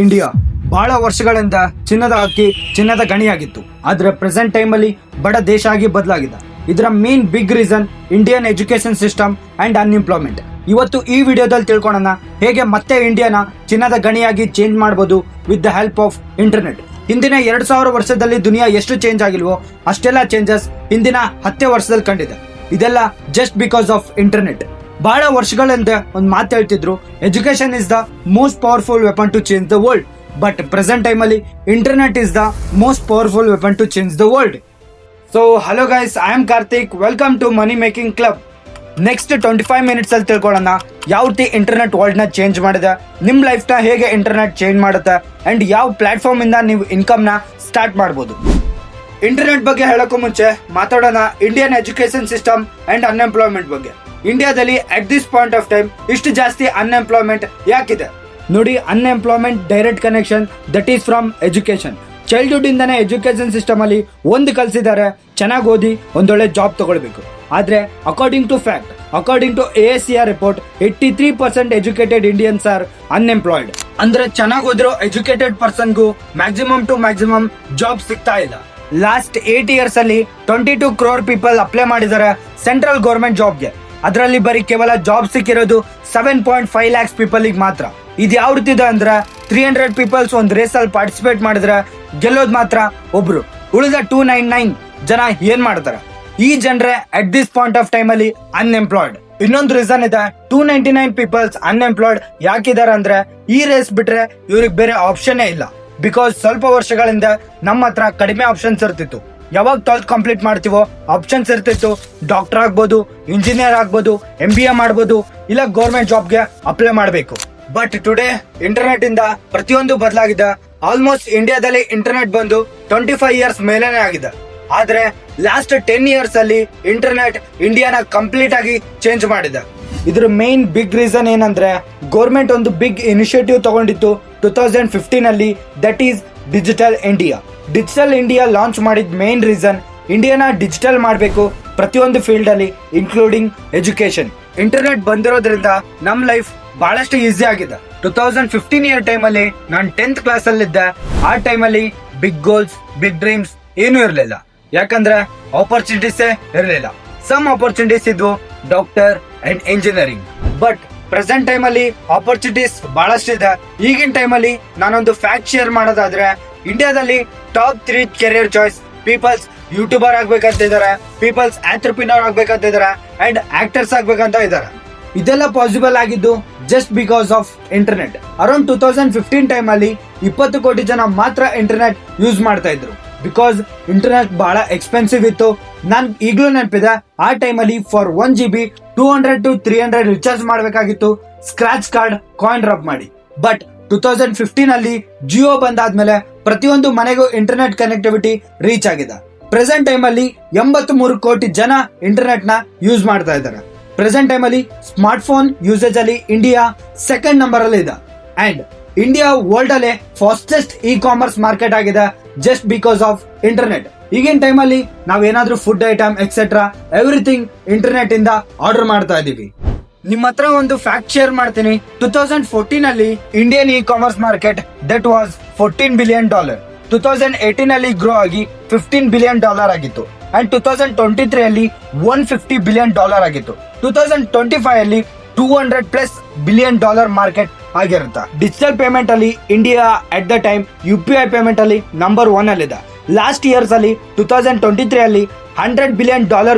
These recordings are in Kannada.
ಇಂಡಿಯಾ ಬಹಳ ವರ್ಷಗಳಿಂದ ಚಿನ್ನದ ಹಕ್ಕಿ ಚಿನ್ನದ ಗಣಿಯಾಗಿತ್ತು. ಆದ್ರೆ ಪ್ರೆಸೆಂಟ್ ಟೈಮ್ ಅಲ್ಲಿ ಬಡ ದೇಶ ಆಗಿ ಬದಲಾಗಿದೆ. ಇದರ main big reason Indian education system and unemployment. ಇವತ್ತು ಈ ವಿಡಿಯೋದಲ್ಲಿ ತಿಳ್ಕೊಳ್ಳೋಣ ಹೇಗೆ ಮತ್ತೆ ಇಂಡಿಯಾನ ಚಿನ್ನದ ಗಣಿಯಾಗಿ ಚೇಂಜ್ ಮಾಡಬಹುದು with the help of internet. ಹಿಂದಿನ 2000 ವರ್ಷದಲ್ಲಿ ದುನಿಯಾ ಎಷ್ಟು ಚೇಂಜ್ ಆಗಿಲ್ವೋ ಅಷ್ಟೆಲ್ಲ ಚೇಂಜಸ್ ಹಿಂದಿನ 10 ವರ್ಷದಲ್ಲಿ ಕಂಡಿದೆ. ಇದೆಲ್ಲ ಜಸ್ಟ್ ಬಿಕಾಸ್ ಆಫ್ ಇಂಟರ್ನೆಟ್. ಬಹಳ ವರ್ಷಗಳಿಂದ ಒಂದು ಮಾತು ಹೇಳ್ತಿದ್ರು, education is the most powerful weapon to change the world. But present time ಅಲ್ಲಿ internet is the most powerful weapon to change the world. So hello guys, I am Karthik. Welcome to money making club. Next 25 minutes ಅಲ್ಲಿ ತಿಳ್ಕೊಳ್ಳೋಣ ಯಾವ ರೀತಿ ಇಂಟರ್ನೆಟ್ ವರ್ಲ್ಡ್ ನ ಚೇಂಜ್ ಮಾಡಿದೆ, ನಿಮ್ ಲೈಫ್ ನ ಹೇಗೆ ಇಂಟರ್ನೆಟ್ ಚೇಂಜ್ ಮಾಡುತ್ತೆ ಅಂಡ್ ಯಾವ ಪ್ಲಾಟ್ಫಾರ್ಮ್ ಇಂದ ನೀವು ಇನ್ಕಮ್ ನ ಸ್ಟಾರ್ಟ್ ಮಾಡಬಹುದು. ಇಂಟರ್ನೆಟ್ ಬಗ್ಗೆ ಹೇಳಕ್ಕೂ ಮುಂಚೆ ಮಾತಾಡೋಣ Indian education system and unemployment ಬಗ್ಗೆ. ಇಂಡಿಯಾದಲ್ಲಿ at this point of time ಇಷ್ಟು ಜಾಸ್ತಿ ಅನ್ಎಂಪ್ಲಾಯ್ಮೆಂಟ್ ಯಾಕಿದೆ ನೋಡಿ. Unemployment direct connection that is from education. Childhood ಇಂದಾನೆ ಎಜುಕೇಶನ್ ಸಿಸ್ಟಮ್ ಅಲ್ಲಿ ಒಂದು ಕಲ್ಸಿದ್ದಾರೆ, ಚೆನ್ನಾಗಿ ಓದಿ ಒಂದೊಳ್ಳೆ ಜಾಬ್ ತಗೊಳ್ಬೇಕು. ಆದ್ರೆ according to fact, according to AACR report, 83% educated Indians are unemployed. ಅಂದ್ರೆ ಚೆನ್ನಾಗಿ ಓದಿರೋ ಎಜುಕೇಟೆಡ್ ಪರ್ಸನ್ಗೂ ಮ್ಯಾಕ್ಸಿಮಮ್ ಟು ಮ್ಯಾಕ್ಸಿಮಮ್ ಜಾಬ್ ಸಿಗ್ತಾ ಇಲ್ಲ. ಲಾಸ್ಟ್ 8 ಇಯರ್ಸ್ ಅಲ್ಲಿ 22 crore ಪೀಪಲ್ ಅಪ್ಲೈ ಮಾಡಿದ್ದಾರೆ ಸೆಂಟ್ರಲ್ ಗೌರ್ಮೆಂಟ್ ಜಾಬ್ಗೆ. ಅದರಲ್ಲಿ ಬರೀ ಕೇವಲ ಜಾಬ್ ಸಿಕ್ಕಿರೋದು 7.5 lakhs ಪೀಪಲ್ ಮಾತ್ರ. ಇದು ಯಾವ ರೀತಿ ಇದೆ ಅಂದ್ರೆ 300 ಪೀಪಲ್ಸ್ ಒಂದು ರೇಸ್ ಅಲ್ಲಿ ಪಾರ್ಟಿಸಿಪೇಟ್ ಮಾಡಿದ್ರೆ ಗೆಲ್ಲೋದು ಮಾತ್ರ ಒಬ್ರು, ಉಳಿದ 299 ಜನ ಏನ್ ಮಾಡ್ತಾರೆ? ಈ ಜನರೇ at this point of time ಅಲ್ಲಿ ಅನ್ಎಂಪ್ಲಾಯ್ಡ್. ಇನ್ನೊಂದು ರೀಸನ್ ಇದೆ, 299 ಪೀಪಲ್ಸ್ ಅನ್ಎಂಪ್ಲಾಯ್ಡ್ ಯಾಕಿದ್ದಾರೆ ಅಂದ್ರೆ ಈ ರೇಸ್ ಬಿಟ್ರೆ ಇವ್ರಿಗೆ ಬೇರೆ ಆಪ್ಷನ್ ಇಲ್ಲ. ಬಿಕಾಸ್ ಸ್ವಲ್ಪ ವರ್ಷಗಳಿಂದ ನಮ್ಮ ಹತ್ರ ಕಡಿಮೆ ಆಪ್ಷನ್ಸ್ ಇರ್ತಿತ್ತು. ಯಾವಾಗ 12th ಕಂಪ್ಲೀಟ್ ಮಾಡ್ತೀವೋ ಆಪ್ಷನ್ಸ್ ಇರ್ತಿತ್ತು, ಡಾಕ್ಟರ್ ಆಗ್ಬೋದು, ಇಂಜಿನಿಯರ್ ಆಗ್ಬೋದು, MBA ಮಾಡ್ಬೋದು, ಇಲ್ಲ ಗೌರ್ಮೆಂಟ್ ಜಾಬ್ಗೆ ಅಪ್ಲೈ ಮಾಡಬೇಕು. ಬಟ್ ಟುಡೇ ಇಂಟರ್ನೆಟ್ ಇಂದ ಪ್ರತಿಯೊಂದು ಬದಲಾಗಿದೆ. ಆಲ್ಮೋಸ್ಟ್ ಇಂಡಿಯಾದಲ್ಲಿ ಇಂಟರ್ನೆಟ್ ಬಂದು 25 ಇಯರ್ಸ್ ಮೇಲೇನೆ ಆಗಿದೆ. ಆದ್ರೆ ಲಾಸ್ಟ್ 10 ಇಯರ್ಸ್ ಅಲ್ಲಿ ಇಂಟರ್ನೆಟ್ ಇಂಡಿಯಾನ ಕಂಪ್ಲೀಟ್ ಆಗಿ ಚೇಂಜ್ ಮಾಡಿದೆ. ಇದ್ರ ಮೇನ್ ಬಿಗ್ ರೀಸನ್ ಏನಂದ್ರೆ ಗೌರ್ಮೆಂಟ್ ಒಂದು ಬಿಗ್ ಇನಿಷಿಯೇಟಿವ್ ತಗೊಂಡಿತ್ತು 2015 ಅಲ್ಲಿ, that is digital India. Digital India launch ಮಾಡಿದ ಮೇನ್ ರೀಸನ್ ಇಂಡಿಯಾನ ಡಿಜಿಟಲ್ ಮಾಡಬೇಕು ಪ್ರತಿಯೊಂದು ಫೀಲ್ಡ್ ಅಲ್ಲಿ, ಇನ್ಕ್ಲೂಡಿಂಗ್ ಎಜುಕೇಶನ್. ಇಂಟರ್ನೆಟ್ ಬಂದಿರೋದ್ರಿಂದ ನಮ್ ಲೈಫ್ ಬಹಳಷ್ಟು ಈಸಿ ಆಗಿದೆ. 2015 ಇಯರ್ ಟೈಮ್ ಅಲ್ಲಿ ನಾನು 10th ಕ್ಲಾಸ್ ಅಲ್ಲಿ ಇದ್ದೆ. ಆ ಟೈಮ್ ಅಲ್ಲಿ ಬಿಗ್ ಗೋಲ್ಸ್, ಬಿಗ್ ಡ್ರೀಮ್ಸ್ ಏನೂ ಇರಲಿಲ್ಲ. ಯಾಕಂದ್ರೆ ಆಪರ್ಚುನಿಟೀಸ್ ಇರಲಿಲ್ಲ. ಸಮ್ ಆಪರ್ಚುನಿಟೀಸ್ ಇದ್ವು, doctor and engineering. But present time ಅಲ್ಲಿ ಆಪರ್ಚುನಿಟೀಸ್ ಬಹಳಷ್ಟು ಇದೆ. ಈಗಿನ ಟೈಮ್ ಅಲ್ಲಿ ನಾನೊಂದು ಫ್ಯಾಕ್ಟ್ ಶೇರ್ ಮಾಡೋದಾದ್ರೆ, ಇಂಡಿಯಾದಲ್ಲಿ top 3 career choice peoples YouTuber ಆಗ್ಬೇಕಂತ ಇದಾರೆ, ಪೀಪಲ್ಸ್ ಆಂಟ್ರಪ್ರಿನರ್ ಆಗ್ಬೇಕಂತ ಇದಾರೆ, ಅಂಡ್ ಆಕ್ಟರ್ಸ್ ಆಗ್ಬೇಕಂತ ಇದಾರೆ. ಇದೆಲ್ಲ ಪಾಸಿಬಲ್ ಆಗಿದ್ದು just because of internet. Around 2015 time ಅಲ್ಲಿ 20 ಕೋಟಿ ಜನ ಮಾತ್ರ ಇಂಟರ್ನೆಟ್ ಯೂಸ್ ಮಾಡ್ತಾ ಇದ್ರು. ಬಿಕಾಸ್ ಇಂಟರ್ನೆಟ್ ಬಹಳ ಎಕ್ಸ್ಪೆನ್ಸಿವ್ ಇತ್ತು. ನನ್ ಈಗಲೂ ನೆನಪಿದೆ, ಆ ಟೈಮ್ ಅಲ್ಲಿ ಫಾರ್ 1 GB 200 to 300 ರಿಚಾರ್ಜ್ ಮಾಡಬೇಕಾಗಿತ್ತು, ಸ್ಕ್ರಾಚ್ ಕಾರ್ಡ್ ಕಾಯಿನ್ ರಬ್ ಮಾಡಿ. ಬಟ್ 2015 ಅಲ್ಲಿ ಜಿಯೋ ಬಂದಾದ್ಮೇಲೆ ಪ್ರತಿಯೊಂದು ಮನೆಗೂ ಇಂಟರ್ನೆಟ್ ಕನೆಕ್ಟಿವಿಟಿ ರೀಚ್ ಆಗಿದೆ. ಪ್ರೆಸೆಂಟ್ ಟೈಮ್ ಅಲ್ಲಿ 83 ಕೋಟಿ ಜನ ಇಂಟರ್ನೆಟ್ ನ ಯೂಸ್ ಮಾಡ್ತಾ ಇದ್ದಾರೆ. ಪ್ರೆಸೆಂಟ್ ಟೈಮ್ ಅಲ್ಲಿ ಸ್ಮಾರ್ಟ್ ಫೋನ್ ಯೂಸೇಜ್ ಅಲ್ಲಿ ಇಂಡಿಯಾ ಸೆಕೆಂಡ್ ನಂಬರ್ ಅಲ್ಲಿ ಇದೆ. ಅಂಡ್ ಇಂಡಿಯಾ ವರ್ಲ್ಡ್ ಅಲ್ಲೇ ಫಾಸ್ಟೆಸ್ಟ್ ಕಾಮರ್ಸ್ ಮಾರ್ಕೆಟ್ ಆಗಿದೆ ಜಸ್ಟ್ ಬಿಕಾಸ್ ಆಫ್ ಇಂಟರ್ನೆಟ್. ಈಗಿನ ಟೈಮ್ ಅಲ್ಲಿ ನಾವೇನಾದ್ರೂ food item etcetera everything internet ಇಂದ ಆರ್ಡರ್ ಮಾಡ್ತಾ ಇದೀವಿ. ನಿಮ್ಮ ಹತ್ರ ಒಂದು ಫ್ಯಾಕ್ಟ್ ಶೇರ್ ಮಾಡ್ತೀನಿ. 2014 ಅಲ್ಲಿ Indian commerce market that was $14 billion. 2018 ಅಲ್ಲಿ ಗ್ರೋ ಆಗಿ $15 billion ಆಗಿತ್ತು. ಅಂಡ್ 2023 ಅಲ್ಲಿ $150 billion ಆಗಿತ್ತು. 2025 ಅಲ್ಲಿ $200+ billion ಮಾರ್ಕೆಟ್ ಆಗಿರುತ್ತೆ. ಡಿಜಿಟಲ್ ಪೇಮೆಂಟ್ ಅಲ್ಲಿ India at the time UPI payment ಅಲ್ಲಿ ನಂಬರ್ 1 ಅಲ್ಲಿದೆ. ಲಾಸ್ಟ್ ಇಯರ್ಸ್ ಅಲ್ಲಿ 2023 ಅಲ್ಲಿ $100 billion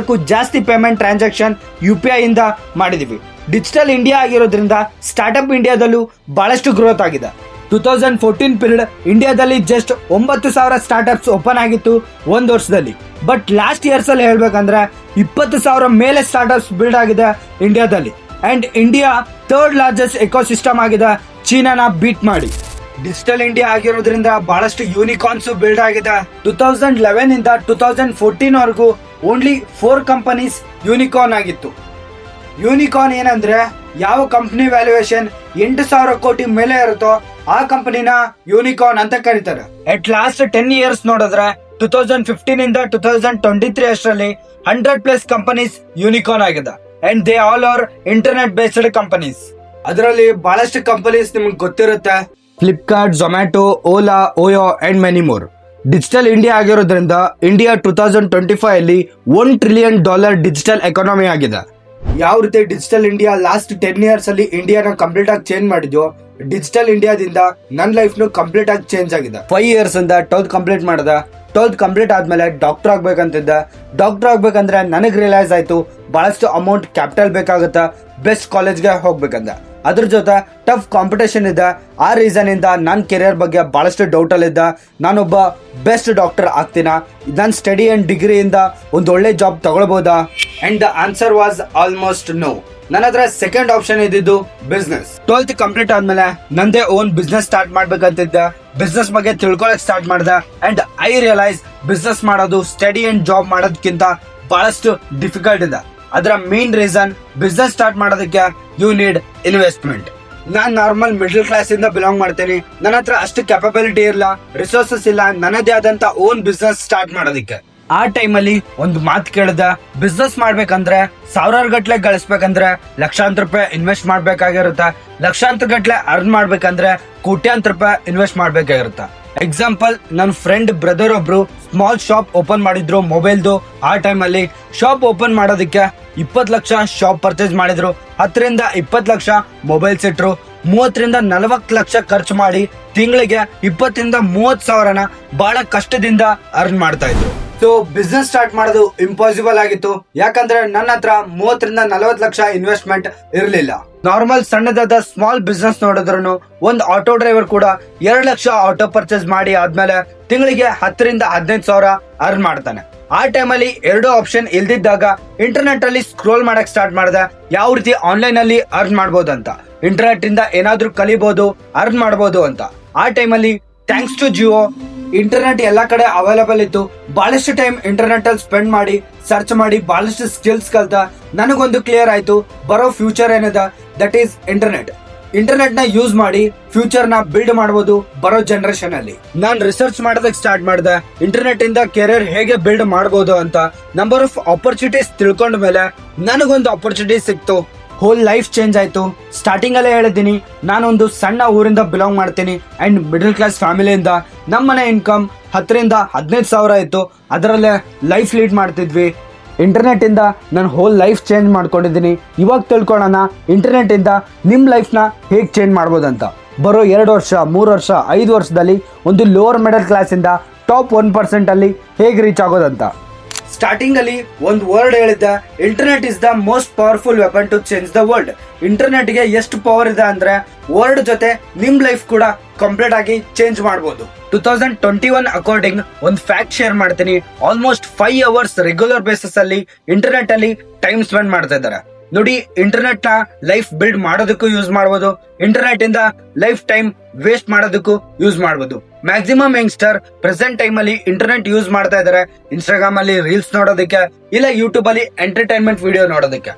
ಜಾಸ್ತಿ ಪೇಮೆಂಟ್ ಟ್ರಾನ್ಸಾಕ್ಷನ್ UPI ಇಂದ ಮಾಡಿದೀವಿ. ಡಿಜಿಟಲ್ ಇಂಡಿಯಾ ಆಗಿರೋದ್ರಿಂದ ಸ್ಟಾರ್ಟ್ಅಪ್ ಇಂಡಿಯಾದಲ್ಲೂ ಬಹಳಷ್ಟು ಗ್ರೋತ್ ಆಗಿದೆ. 2014 ಪೀರಿಯಡ್ ಇಂಡಿಯಾದಲ್ಲಿ ಜಸ್ಟ್ 9,000 ಸ್ಟಾರ್ಟ್ಅಪ್ಸ್ ಓಪನ್ ಆಗಿತ್ತು ಒಂದು ವರ್ಷದಲ್ಲಿ. ಬಟ್ ಲಾಸ್ಟ್ ಇಯರ್ಸ್ ಅಲ್ಲಿ ಹೇಳ್ಬೇಕಂದ್ರೆ 20,000 ಮೇಲೆ ಸ್ಟಾರ್ಟ್ಅಪ್ಸ್ ಬಿಲ್ಡ್ ಆಗಿದೆ ಇಂಡಿಯಾದಲ್ಲಿ. And India 3rd largest ecosystem ಆಗಿದೆ ಚೀನಾನ ಬೀಟ್ ಮಾಡಿ. ಡಿಜಿಟಲ್ ಇಂಡಿಯಾ ಆಗಿರೋದ್ರಿಂದ ಬಹಳಷ್ಟು ಯೂನಿಕಾರ್ನ್ಸ್ ಬಿಲ್ಡ್ ಆಗಿದೆ. 2011 ಇಂದ 2014 ವರೆಗೂ ಓನ್ಲಿ 4 ಕಂಪನೀಸ್ ಯೂನಿಕಾರ್ನ್ ಆಗಿತ್ತು. ಯೂನಿಕಾರ್ನ್ ಏನಂದ್ರೆ ಯಾವ ಕಂಪನಿ ವ್ಯಾಲ್ಯೂಯೇಷನ್ 8,000 ಕೋಟಿ ಮೇಲೆ ಇರುತ್ತೋ ಆ ಕಂಪನಿನ ಯೂನಿಕಾರ್ನ್ ಅಂತ ಕರೀತಾರೆ. ಅಟ್ ಲಾಸ್ಟ್ 10 ಇಯರ್ಸ್ ನೋಡಿದ್ರೆ 2015 ಇಂದ 2023 ಅಷ್ಟರಲ್ಲಿ 100+ ಕಂಪನೀಸ್ ಯೂನಿಕಾರ್ನ್ ಆಗಿದೆ. And they all are internet based companies. ಅದರಲ್ಲಿ ಬಹಳಷ್ಟು ಕಂಪನೀಸ್ ನಿಮ್ಗೆ ಗೊತ್ತಿರುತ್ತೆ. Flipkart, Zomato, Ola, OYO and many more. Digital India ಆಗಿರೋದ್ರಿಂದ ಇಂಡಿಯಾ 2025 ಅಲ್ಲಿ $1 ಟ್ರಿಲಿಯನ್ ಡಿಜಿಟಲ್ ಎಕಾನಮಿ ಆಗಿದೆ. ಯಾವ ರೀತಿ ಡಿಜಿಟಲ್ ಇಂಡಿಯಾ ಲಾಸ್ಟ್ 10 ಇಯರ್ಸ್ ಅಲ್ಲಿ ಇಂಡಿಯಾನ ಕಂಪ್ಲೀಟ್ ಆಗಿ ಚೇಂಜ್ ಮಾಡಿದ್ಯೋ, ಡಿಜಿಟಲ್ ಇಂಡಿಯಾದಿಂದ ನನ್ನ ಲೈಫ್ ಕಂಪ್ಲೀಟ್ ಆಗಿ ಚೇಂಜ್ ಆಗಿದೆ. 5 ಇಯರ್ಸ್ ಇಂದ 12th ಕಂಪ್ಲೀಟ್ ಮಾಡ್ದ. 12th ಕಂಪ್ಲೀಟ್ ಆದ್ಮೇಲೆ ಡಾಕ್ಟರ್ ಆಗ್ಬೇಕಂತಿದ್ದ. ಡಾಕ್ಟರ್ ಆಗ್ಬೇಕಂದ್ರೆ ನನಗೆ ರಿಯಲೈಸ್ ಆಯ್ತು ಬಹಳಷ್ಟು ಅಮೌಂಟ್ ಕ್ಯಾಪಿಟಲ್ ಬೇಕಾಗುತ್ತಾ, ಬೆಸ್ಟ್ ಕಾಲೇಜ್ಗೆ ಹೋಗ್ಬೇಕಂದ. ಅದ್ರ ಜೊತೆ ಟಫ್ ಕಾಂಪಿಟೇಷನ್ ಇದೆ. ಆ ರೀಸನ್ ಇಂದ ನನ್ನ ಕೆರಿಯರ್ ಬಗ್ಗೆ ಬಹಳಷ್ಟು ಡೌಟ್ ಅಲ್ಲಿದ್ದ. ನಾನೊಬ್ಬ ಬೆಸ್ಟ್ ಡಾಕ್ಟರ್ ಆಗ್ತೀನ, ನನ್ನ ಸ್ಟಡಿ ಅಂಡ್ ಡಿಗ್ರಿಯಿಂದ ಒಂದು ಒಳ್ಳೆ ಜಾಬ್ ತಗೊಳ್ಬೋದಾ? And the answer was almost no. ನನ್ನ ಹತ್ರ ಸೆಕೆಂಡ್ ಆಪ್ಷನ್ ಇದ್ದಿದ್ದು ಬಿಸ್ನೆಸ್. 12th ಕಂಪ್ಲೀಟ್ ಆದ್ಮೇಲೆ ನಂದೇ ಓನ್ ಬಿಸ್ನೆಸ್ ಸ್ಟಾರ್ಟ್ ಮಾಡ್ಬೇಕಂತಿದ್ದ. ಬಿಸ್ನೆಸ್ ಬಗ್ಗೆ ತಿಳ್ಕೊಳಕ್ ಸ್ಟಾರ್ಟ್ ಮಾಡ್ದೆ. ಅಂಡ್ ಐ ರಿಯಲೈಸ್ ಬಿಸ್ನೆಸ್ ಮಾಡೋದು ಸ್ಟಡಿ ಅಂಡ್ ಜಾಬ್ ಮಾಡೋದಕ್ಕಿಂತ ಬಹಳಷ್ಟು ಡಿಫಿಕಲ್ಟ್ ಇದೆ. ಅದರ ಮೇನ್ ರೀಸನ್ ಬಿಸ್ನೆಸ್ ಸ್ಟಾರ್ಟ್ ಮಾಡೋದಕ್ಕೆ ಯು ನೀಡ್ ಇನ್ವೆಸ್ಟ್ಮೆಂಟ್. ನಾನ್ ನಾರ್ಮಲ್ ಮಿಡಲ್ ಕ್ಲಾಸ್ ಇಂದ ಬಿಲಾಂಗ್ ಮಾಡ್ತೇನೆ. ನನ್ನ ಹತ್ರ ಅಷ್ಟು ಕೆಪಬಿಲಿಟಿ ಇಲ್ಲ, ರಿಸೋರ್ಸಸ್ ಇಲ್ಲ ನನ್ನದೇ ಆದಂತ ಓನ್ ಬಿಸ್ನೆಸ್ ಸ್ಟಾರ್ಟ್ ಮಾಡೋದಕ್ಕೆ. ಆ ಟೈಮಲ್ಲಿ ಒಂದು ಮಾತು ಕೇಳಿದ, ಬಿಸ್ನೆಸ್ ಮಾಡ್ಬೇಕಂದ್ರೆ ಸಾವಿರಾರು ಗಟ್ಲೆ ಗಳಿಸ್ಬೇಕಂದ್ರೆ ಲಕ್ಷಾಂತರ ರೂಪಾಯಿ ಇನ್ವೆಸ್ಟ್ ಮಾಡ್ಬೇಕಾಗಿರುತ್ತೆ. ಲಕ್ಷಾಂತರ ಗಟ್ಲೆ ಅರ್ನ್ ಮಾಡ್ಬೇಕಂದ್ರೆ ಕೋಟ್ಯಾಂತರ ರೂಪಾಯಿ ಇನ್ವೆಸ್ಟ್ ಮಾಡ್ಬೇಕಾಗಿರುತ್ತೆ. ಎಕ್ಸಾಂಪಲ್, ನನ್ನ ಫ್ರೆಂಡ್ ಬ್ರದರ್ ಒಬ್ರು ಸ್ಮಾಲ್ ಶಾಪ್ ಓಪನ್ ಮಾಡಿದ್ರು ಮೊಬೈಲ್ದು. ಆ ಟೈಮಲ್ಲಿ ಶಾಪ್ ಓಪನ್ ಮಾಡೋದಕ್ಕೆ 20 ಲಕ್ಷ ಶಾಪ್ ಪರ್ಚೇಸ್ ಮಾಡಿದ್ರು. 10 ರಿಂದ 20 ಲಕ್ಷ ಮೊಬೈಲ್ಸ್ ಇಟ್ರು. 30 ರಿಂದ 40 ಲಕ್ಷ ಖರ್ಚು ಮಾಡಿ ತಿಂಗಳಿಗೆ 20 ರಿಂದ 30 ಸಾವಿರನ ಬಹಳ ಕಷ್ಟದಿಂದ ಅರ್ನ್ ಮಾಡ್ತಾ ಇದ್ರು. ಸೊ ಬಿಸ್ನೆಸ್ ಸ್ಟಾರ್ಟ್ ಮಾಡೋದು ಇಂಪಾಸಿಬಲ್ ಆಗಿತ್ತು. ಯಾಕಂದ್ರೆ ನನ್ನ ಹತ್ರ 30 ರಿಂದ 40 ಲಕ್ಷ ಇನ್ವೆಸ್ಟ್ಮೆಂಟ್ ಇರಲಿಲ್ಲ. ನಾರ್ಮಲ್ ಸಣ್ಣದಾದ ಸ್ಮಾಲ್ ಬಿಸ್ನೆಸ್ ನೋಡಿದ್ರು ಒಂದು ಆಟೋ ಡ್ರೈವರ್ ಕೂಡ 2 ಲಕ್ಷ ಆಟೋ ಪರ್ಚೇಸ್ ಮಾಡಿ ಆದ್ಮೇಲೆ ತಿಂಗಳಿಗೆ 10 ರಿಂದ 15 ಸಾವಿರ ಅರ್ನ್ ಮಾಡ್ತಾನೆ. ಆ ಟೈಮಲ್ಲಿ 2 ಆಪ್ಷನ್ ಇಲ್ದಿದ್ದಾಗ ಇಂಟರ್ನೆಟ್ ಅಲ್ಲಿ ಸ್ಕ್ರೋಲ್ ಮಾಡಕ್ ಸ್ಟಾರ್ಟ್ ಮಾಡಿದೆ. ಯಾವ ರೀತಿ ಆನ್ಲೈನ್ ಅಲ್ಲಿ ಅರ್ನ್ ಮಾಡಬಹುದು ಅಂತ, ಇಂಟರ್ನೆಟ್ ಇಂದ ಏನಾದ್ರೂ ಕಲಿಬಹುದು, ಅರ್ನ್ ಮಾಡಬಹುದು ಅಂತ. ಆ ಟೈಮಲ್ಲಿ ಥ್ಯಾಂಕ್ಸ್ ಟು ಜಿಯೋ ಇಂಟರ್ನೆಟ್ ಎಲ್ಲಾ ಕಡೆ ಅವೈಲೇಬಲ್ ಇತ್ತು. ಬಹಳಷ್ಟು ಟೈಮ್ ಇಂಟರ್ನೆಟ್ ಅಲ್ಲಿ ಸ್ಪೆಂಡ್ ಮಾಡಿ ಸರ್ಚ್ ಮಾಡಿ ಬಹಳಷ್ಟು ಸ್ಕಿಲ್ಸ್ ಕಲ್ತ ನನಗೊಂದು ಕ್ಲಿಯರ್ ಆಯ್ತು, ಬರೋ ಫ್ಯೂಚರ್ ಏನಿದೆ ದಟ್ ಈಸ್ ಇಂಟರ್ನೆಟ್. ಇಂಟರ್ನೆಟ್ ನ ಯೂಸ್ ಮಾಡಿ ಫ್ಯೂಚರ್ ನ ಬಿಲ್ಡ್ ಮಾಡಬಹುದು ಬರೋ ಜನರೇಷನ್ ಅಲ್ಲಿ. ನಾನ್ ರಿಸರ್ಚ್ ಮಾಡೋದಕ್ಕೆ ಸ್ಟಾರ್ಟ್ ಮಾಡಿದೆ, ಇಂಟರ್ನೆಟ್ ಇಂದ ಕೆರಿಯರ್ ಹೇಗೆ ಬಿಲ್ಡ್ ಮಾಡಬಹುದು ಅಂತ. ನಂಬರ್ ಆಫ್ ಆಪರ್ಚುನಿಟೀಸ್ ತಿಳ್ಕೊಂಡ ಮೇಲೆ ನನಗೊಂದು ಆಪರ್ಚುನಿಟಿ ಸಿಕ್ತು. ಹೋಲ್ ಲೈಫ್ ಚೇಂಜ್ ಆಯ್ತು. ಸ್ಟಾರ್ಟಿಂಗ್ ಅಲ್ಲೇ ಹೇಳಿದ್ದೀನಿ, ನಾನೊಂದು ಸಣ್ಣ ಊರಿಂದ ಬಿಲಾಂಗ್ ಮಾಡ್ತೀನಿ ಅಂಡ್ ಮಿಡಲ್ ಕ್ಲಾಸ್ ಫ್ಯಾಮಿಲಿಯಿಂದ. ನಮ್ಮನೆ ಇನ್ಕಮ್ 10 ರಿಂದ 15 ಸಾವಿರ ಇತ್ತು. ಅದರಲ್ಲೇ ಲೈಫ್ ಲೀಡ್ ಮಾಡ್ತಿದ್ವಿ. ಇಂಟರ್ನೆಟ್ ಇಂದ ನಾನು ಹೋಲ್ ಲೈಫ್ ಚೇಂಜ್ ಮಾಡ್ಕೊಂಡಿದ್ದೀನಿ. ಇವಾಗ ತಿಳ್ಕೊಳ್ಳೋಣ ಇಂಟರ್ನೆಟ್ ಇಂದ ನಿಮ್ ಲೈಫ್ ನ ಹೇಗೆ ಚೇಂಜ್ ಮಾಡ್ಬೋದಂತ. ಬರೋ 2 ವರ್ಷ 3 ವರ್ಷ 5 ವರ್ಷದಲ್ಲಿ ಒಂದು ಲೋವರ್ ಮಿಡಲ್ ಕ್ಲಾಸ್ ಇಂದ ಟಾಪ್ 1% ಅಲ್ಲಿ ಹೇಗೆ ರೀಚ್ ಆಗೋದಂತ. ಸ್ಟಾರ್ಟಿಂಗ್ ಅಲ್ಲಿ ಒಂದು ವರ್ಡ್ ಹೇಳಿದ್ದೆ, internet is the most powerful weapon to change the world. Internet ಗೆ ಎಷ್ಟು ಪವರ್ ಇದೆ ಅಂದ್ರೆ ವರ್ಡ್ ಜೊತೆ ನಿಮ್ ಲೈಫ್ ಕೂಡ ಕಂಪ್ಲೀಟ್ ಆಗಿ ಚೇಂಜ್ ಮಾಡಬಹುದು. 2021 ಅಕಾರ್ಡಿಂಗ್ ಒಂದು ಫ್ಯಾಕ್ಟ್ ಶೇರ್ ಮಾಡ್ತೀನಿ. ಆಲ್ಮೋಸ್ಟ್ 5 ಅವರ್ಸ್ ರೆಗ್ಯುಲರ್ ಬೇಸಿಸ್ ಅಲ್ಲಿ ಇಂಟರ್ನೆಟ್ ಅಲ್ಲಿ ಟೈಮ್ ಸ್ಪೆಂಡ್ ಮಾಡ್ತಾ ಇದ್ದಾರೆ. ನೋಡಿ, ಇಂಟರ್ನೆಟ್ ನ ಲೈಫ್ ಬಿಲ್ಡ್ ಮಾಡೋದಕ್ಕೂ ಯೂಸ್ ಮಾಡಬಹುದು, ಇಂಟರ್ನೆಟ್ ಇಂದ ಲೈಫ್ ಟೈಮ್ ವೇಸ್ಟ್ ಮಾಡೋದಕ್ಕೂ ಯೂಸ್ ಮಾಡಬಹುದು. ಮ್ಯಾಕ್ಸಿಮಮ್ ಯಂಗ್ಸ್ಟರ್ ಪ್ರೆಸೆಂಟ್ ಟೈಮ್ ಅಲ್ಲಿ ಇಂಟರ್ನೆಟ್ ಯೂಸ್ ಮಾಡ್ತಾ ಇದಾರೆ ಇನ್ಸ್ಟಾಗ್ರಾಮ್ ಅಲ್ಲಿ ರೀಲ್ಸ್ ನೋಡೋದಕ್ಕೆ, ಇಲ್ಲ ಯೂಟ್ಯೂಬ್ ಅಲ್ಲಿ ಎಂಟರ್ಟೈನ್ಮೆಂಟ್ ವಿಡಿಯೋ ನೋಡೋದಕ್ಕೆ.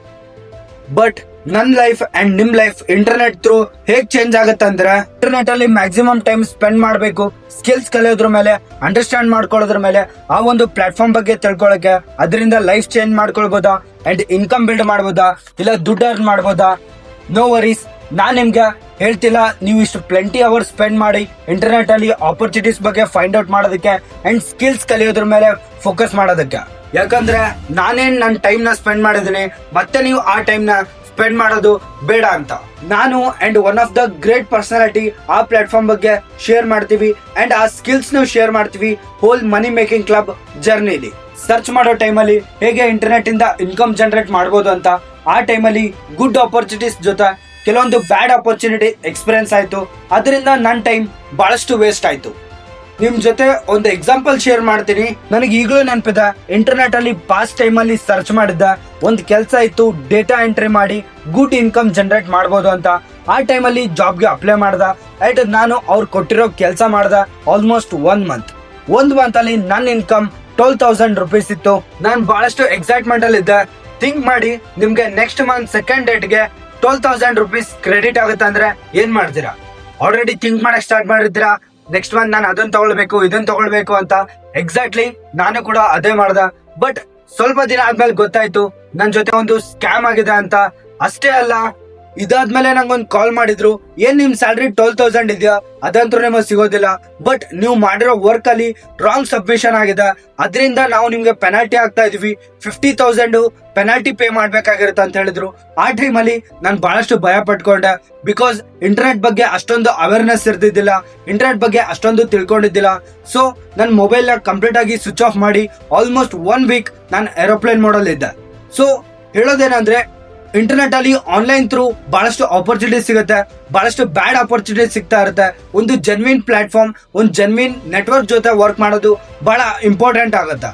ಬಟ್ ನನ್ ಲೈಫ್ ಅಂಡ್ ನಿಮ್ ಲೈಫ್ ಇಂಟರ್ನೆಟ್ ಥ್ರೂ ಹೇಗ್ ಚೇಂಜ್ ಆಗುತ್ತೆ ಅಂದ್ರೆ, ಇಂಟರ್ನೆಟ್ ಅಲ್ಲಿ ಮ್ಯಾಕ್ಸಿಮಮ್ ಟೈಮ್ ಸ್ಪೆಂಡ್ ಮಾಡಬೇಕು, ಸ್ಕಿಲ್ಸ್ ಕಲಿಯೋದ್ರ ಮೇಲೆ, ಅಂಡರ್ಸ್ಟ್ಯಾಂಡ್ ಮಾಡ್ಕೊಳ್ಳೋದ್ರ ಮೇಲೆ, ಆ ಒಂದು ಪ್ಲಾಟ್ಫಾರ್ಮ್ ಬಗ್ಗೆ ತಿಳ್ಕೊಳಕ್ಕೆ. ಅದರಿಂದ ಲೈಫ್ ಚೇಂಜ್ ಮಾಡ್ಕೊಳ್ಬೋದಾ ಅಂಡ್ ಇನ್ಕಮ್ ಬಿಲ್ಡ್ ಮಾಡ್ಬೋದಾ, ಇಲ್ಲ ದುಡ್ಡು ಅರ್ನ್ ಮಾಡ್ಬೋದಾ? ನೋ ವರೀಸ್, ನಾನ್ ನಿಮ್ಗೆ ಹೇಳ್ತಿಲ್ಲ ನೀವು ಇಷ್ಟು ಪ್ಲೆಂಟಿ ಅವರ್ಸ್ ಸ್ಪೆಂಡ್ ಮಾಡಿ ಇಂಟರ್ನೆಟ್ ಅಲ್ಲಿ ಆಪರ್ಚುನಿಟೀಸ್ ಬಗ್ಗೆ ಫೈಂಡ್ ಔಟ್ ಮಾಡೋದಕ್ಕೆ ಅಂಡ್ ಸ್ಕಿಲ್ಸ್ ಕಲಿಯೋದ್ರ ಮೇಲೆ ಫೋಕಸ್ ಮಾಡೋದಕ್ಕೆ. ಯಾಕಂದ್ರೆ ನಾನೇನ್ ನನ್ನ ಟೈಮ್ ನ ಸ್ಪೆಂಡ್ ಮಾಡಿದೀನಿ, ಮತ್ತೆ ನೀವು ಆ ಟೈಮ್ ನ ಸ್ಪೆಂಡ್ ಮಾಡೋದು ಬೇಡ ಅಂತ. ನಾನು and one of the great personality ಆ ಪ್ಲಾಟ್ಫಾರ್ಮ್ ಬಗ್ಗೆ ಶೇರ್ ಮಾಡ್ತೀವಿ ಅಂಡ್ ಆ ಸ್ಕಿಲ್ಸ್ ನ ಶೇರ್ ಮಾಡ್ತೀವಿ ಹೋಲ್ ಮನಿ ಮೇಕಿಂಗ್ ಕ್ಲಬ್ ಜರ್ನಿಲಿ. ಸರ್ಚ್ ಮಾಡೋ ಟೈಮಲ್ಲಿ ಹೇಗೆ ಇಂಟರ್ನೆಟ್ ಇಂದ ಇನ್ಕಮ್ ಜನರೇಟ್ ಮಾಡಬಹುದು ಅಂತ. ಆ ಟೈಮಲ್ಲಿ ಗುಡ್ ಆಪರ್ಚುನಿಟೀಸ್ ಜೊತೆ ಕೆಲವೊಂದು ಬ್ಯಾಡ್ ಆಪರ್ಚುನಿಟಿ ಎಕ್ಸ್ಪೀರಿಯನ್ಸ್ ಆಯ್ತು. ಅದರಿಂದ ನನ್ನ ಟೈಮ್ ಬಹಳಷ್ಟು ವೇಸ್ಟ್ ಆಯ್ತು. ನಿಮ್ ಜೊತೆ ಒಂದು ಎಕ್ಸಾಂಪಲ್ ಶೇರ್ ಮಾಡ್ತೀನಿ. ನನಗೆ ಈಗಲೂ ನೆನಪಿದೆ, ಇಂಟರ್ನೆಟ್ ಅಲ್ಲಿ ಪಾಸ್ಟ್ ಟೈಮ್ ಅಲ್ಲಿ ಸರ್ಚ್ ಮಾಡಿದ್ದ ಒಂದು ಕೆಲಸ ಇತ್ತು, ಡೇಟಾ ಎಂಟ್ರಿ ಮಾಡಿ ಗುಡ್ ಇನ್ಕಮ್ ಜನರೇಟ್ ಮಾಡಬಹುದು ಅಂತ. ಆ ಟೈಮಲ್ಲಿ ಜಾಬ್ಗೆ ಅಪ್ಲೈ ಮಾಡ್ದ ಆಯ್ತು. ನಾನು ಅವ್ರು ಕೊಟ್ಟಿರೋ ಕೆಲಸ ಮಾಡ್ದ ಆಲ್ಮೋಸ್ಟ್ 1 ಮಂತ್ ಅಲ್ಲಿ ನನ್ನ ಇನ್ಕಮ್ 12,000 ರುಪೀಸ್ ಇತ್ತು. ನಾನು ಬಹಳಷ್ಟು ಎಕ್ಸೈಟ್ಮೆಂಟ್ ಅಲ್ಲಿ ಇದ್ದೆ. ಥಿಂಕ್ ಮಾಡಿ, ನಿಮ್ಗೆ ನೆಕ್ಸ್ಟ್ ಮಂತ್ ಸೆಕೆಂಡ್ ಡೇಟ್ಗೆ 12,000 ರುಪೀಸ್ ಕ್ರೆಡಿಟ್ ಆಗುತ್ತೆ ಅಂದ್ರೆ ಏನ್ ಮಾಡ್ತೀರಾ? ಆಲ್ರೆಡಿ ಥಿಂಕ್ ಮಾಡಕ್ ಸ್ಟಾರ್ಟ್ ಮಾಡಿರ್ತೀರಾ, ನೆಕ್ಸ್ಟ್ ಮಂತ್ ನಾನು ಅದನ್ನ ತಗೊಳ್ಬೇಕು ಇದನ್ನ ತಗೊಳ್ಬೇಕು ಅಂತ. ಎಕ್ಸಾಕ್ಟ್ಲಿ ನಾನು ಕೂಡ ಅದೇ ಮಾಡ್ದ. ಬಟ್ ಸ್ವಲ್ಪ ದಿನ ಆದ್ಮೇಲೆ ಗೊತ್ತಾಯ್ತು ನನ್ ಜೊತೆ ಒಂದು ಸ್ಕ್ಯಾಮ್ ಆಗಿದೆ ಅಂತ. ಅಷ್ಟೇ ಅಲ್ಲ, ಇದಾದ್ಮೇಲೆ ನಂಗೊಂದು ಕಾಲ್ ಮಾಡಿದ್ರು, ಏನ್ ನಿಮ್ ಸ್ಯಾಲ್ರಿ 12,000 ಇದೆಯಾ, ಅದಂತೂ ನಿಮಗೆ ಸಿಗೋದಿಲ್ಲ, ಬಟ್ ನೀವು ಮಾಡಿರೋ ವರ್ಕ್ ಅಲ್ಲಿ ರಾಂಗ್ ಸಬ್ಮಿಷನ್ ಆಗಿದೆ, ಅದರಿಂದ ನಾವು ನಿಮ್ಗೆ ಪೆನಾಲ್ಟಿ ಆಗ್ತಾ ಇದೀವಿ, 50,000 ಪೆನಾಲ್ಟಿ ಪೇ ಮಾಡ್ಬೇಕಾಗಿರುತ್ತೆ ಅಂತ ಹೇಳಿದ್ರು. ಆ ಟೈಮಲ್ಲಿ ನಾನು ಬಹಳಷ್ಟು ಭಯ ಪಟ್ಕೊಂಡೆ. ಬಿಕಾಸ್ ಇಂಟರ್ನೆಟ್ ಬಗ್ಗೆ ಅಷ್ಟೊಂದು ಅವೇರ್ನೆಸ್ ಇರ್ತಿದ್ದಿಲ್ಲ, ಇಂಟರ್ನೆಟ್ ಬಗ್ಗೆ ಅಷ್ಟೊಂದು ತಿಳ್ಕೊಂಡಿದ್ದಿಲ್ಲ. ಸೊ ನನ್ನ ಮೊಬೈಲ್ ನ ಕಂಪ್ಲೀಟ್ ಆಗಿ ಸ್ವಿಚ್ ಆಫ್ ಮಾಡಿ ಆಲ್ಮೋಸ್ಟ್ 1 ವೀಕ್ ನಾನು ಏರೋಪ್ಲೇನ್ ಮೋಡಲ್ ಇದ್ದೆ. ಸೊ ಹೇಳೋದೇನಂದ್ರೆ, ಇಂಟರ್ನೆಟ್ ಅಲ್ಲಿ ಆನ್ಲೈನ್ ಥ್ರೂ ಬಹಳಷ್ಟು ಆಪರ್ಚುನಿಟಿ ಸಿಗುತ್ತೆ, ಬಹಳಷ್ಟು ಬ್ಯಾಡ್ ಆಪರ್ಚುನಿಟಿ ಸಿಗ್ತಾ ಇರುತ್ತೆ. ಒಂದು ಜೆನ್ವಿನ್ ಪ್ಲಾಟ್ಫಾರ್ಮ್, ಒಂದು ಜೆನ್ವಿನ್ ನೆಟ್ವರ್ಕ್ ಜೊತೆ ವರ್ಕ್ ಮಾಡೋದು ಬಹಳ ಇಂಪಾರ್ಟೆಂಟ್ ಆಗುತ್ತೆ.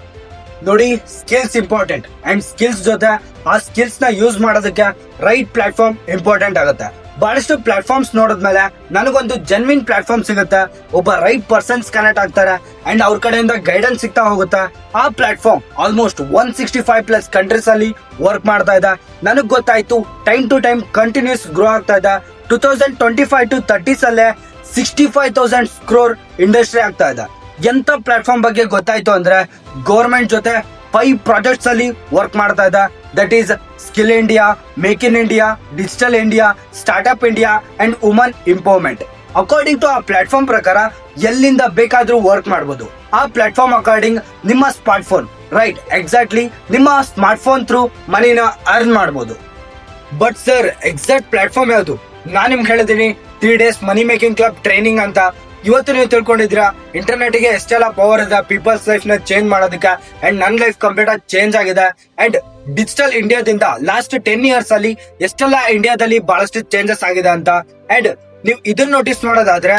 ನೋಡಿ, ಸ್ಕಿಲ್ಸ್ ಇಂಪಾರ್ಟೆಂಟ್ ಅಂಡ್ ಸ್ಕಿಲ್ಸ್ ಜೊತೆ ಆ ಸ್ಕಿಲ್ಸ್ ನ ಯೂಸ್ ಮಾಡೋದಕ್ಕೆ ರೈಟ್ ಪ್ಲಾಟ್ಫಾರ್ಮ್ ಇಂಪಾರ್ಟೆಂಟ್ ಆಗುತ್ತೆ. ಬಹಳಷ್ಟು ಪ್ಲಾಟ್ಫಾರ್ಮ್ಸ್ ನೋಡಿದ್ಮೇಲೆ ನನಗೊಂದು ಜೆನ್ವಿನ್ ಪ್ಲಾಟ್ಫಾರ್ಮ್ ಸಿಗುತ್ತೆ, ಒಬ್ಬ ರೈಟ್ ಪರ್ಸನ್ಸ್ ಕನೆಕ್ಟ್ ಆಗ್ತಾರೆ ಅಂಡ್ ಅವ್ರ ಕಡೆಯಿಂದ ಗೈಡೆನ್ಸ್ ಸಿಗ್ತಾ ಹೋಗುತ್ತೆ. ಆ ಪ್ಲಾಟ್ಫಾರ್ಮ್ ಆಲ್ಮೋಸ್ಟ್ 165+ ಕಂಟ್ರೀಸ್ ಅಲ್ಲಿ ವರ್ಕ್ ಮಾಡ್ತಾ ಇದೆ. ನನಗ್ ಗೊತ್ತಾಯ್ತು, time to time continuous grow ಆಗ್ತಾ ಇದೆ. 2025 to 30 ಅಲ್ಲೇ 65,000 crore ಇಂಡಸ್ಟ್ರಿ ಆಗ್ತಾ ಇದೆ. ಎಂತ ಪ್ಲಾಟ್ಫಾರ್ಮ್ ಬಗ್ಗೆ ಗೊತ್ತಾಯ್ತು ಅಂದ್ರೆ, ಗೌರ್ಮೆಂಟ್ ಜೊತೆ 5 ಪ್ರಾಜೆಕ್ಟ್ಸ್ ಅಲ್ಲಿ ವರ್ಕ್ ಮಾಡ್ತಾ ಇದೆ. That is skill India, make in India, digital India, startup India and woman empowerment. According to ಆ ಪ್ಲಾಟ್ಫಾರ್ಮ್ ಪ್ರಕಾರ ಎಲ್ಲಿಂದ ಬೇಕಾದ್ರೂ ವರ್ಕ್ ಮಾಡಬಹುದು. ಆ ಪ್ಲಾಟ್ಫಾರ್ಮ್ ಅಕಾರ್ಡಿಂಗ್ ನಿಮ್ಮ ಸ್ಮಾರ್ಟ್ ಫೋನ್, ರೈಟ್, ಎಕ್ಸಾಕ್ಟ್ಲಿ ನಿಮ್ಮ ಸ್ಮಾರ್ಟ್ ಫೋನ್ ಥ್ರೂ ಮನಿನ ಅರ್ನ್ ಮಾಡಬಹುದು. ಬಟ್ ಸರ್, ಎಕ್ಸಾಕ್ಟ್ ಪ್ಲಾಟ್ಫಾರ್ಮ್ ಯಾವುದು? ನಾನು ನಿಮ್ಗೆ ಹೇಳಿದೀನಿ 3 days money making club training ಅಂತ. ಇವತ್ತು ನೀವು ತಿಳ್ಕೊಂಡಿದ್ದೀರಾ ಇಂಟರ್ನೆಟ್ ಗೆ ಎಷ್ಟೆಲ್ಲ ಪವರ್ ಇದೆ ಪೀಪಲ್ಸ್ ಲೈಫ್ ನ ಚೇಂಜ್ ಮಾಡೋದಕ್ಕೆ. ಅಂಡ್ ನನ್ನ ಲೈಫ್ ಕಂಪ್ಲೀಟ್ ಆಗಿ ಚೇಂಜ್ ಆಗಿದೆ. ಅಂಡ್ ಡಿಜಿಟಲ್ ಇಂಡಿಯಾದಿಂದ ಲಾಸ್ಟ್ 10 years ಅಲ್ಲಿ ಎಷ್ಟೆಲ್ಲ ಇಂಡಿಯಾದಲ್ಲಿ ಬಹಳಷ್ಟು ಚೇಂಜಸ್ ಆಗಿದೆ ಅಂತ. ಅಂಡ್ ನೀವು ಇದನ್ನ ನೋಟಿಸ್ ಮಾಡೋದಾದ್ರೆ,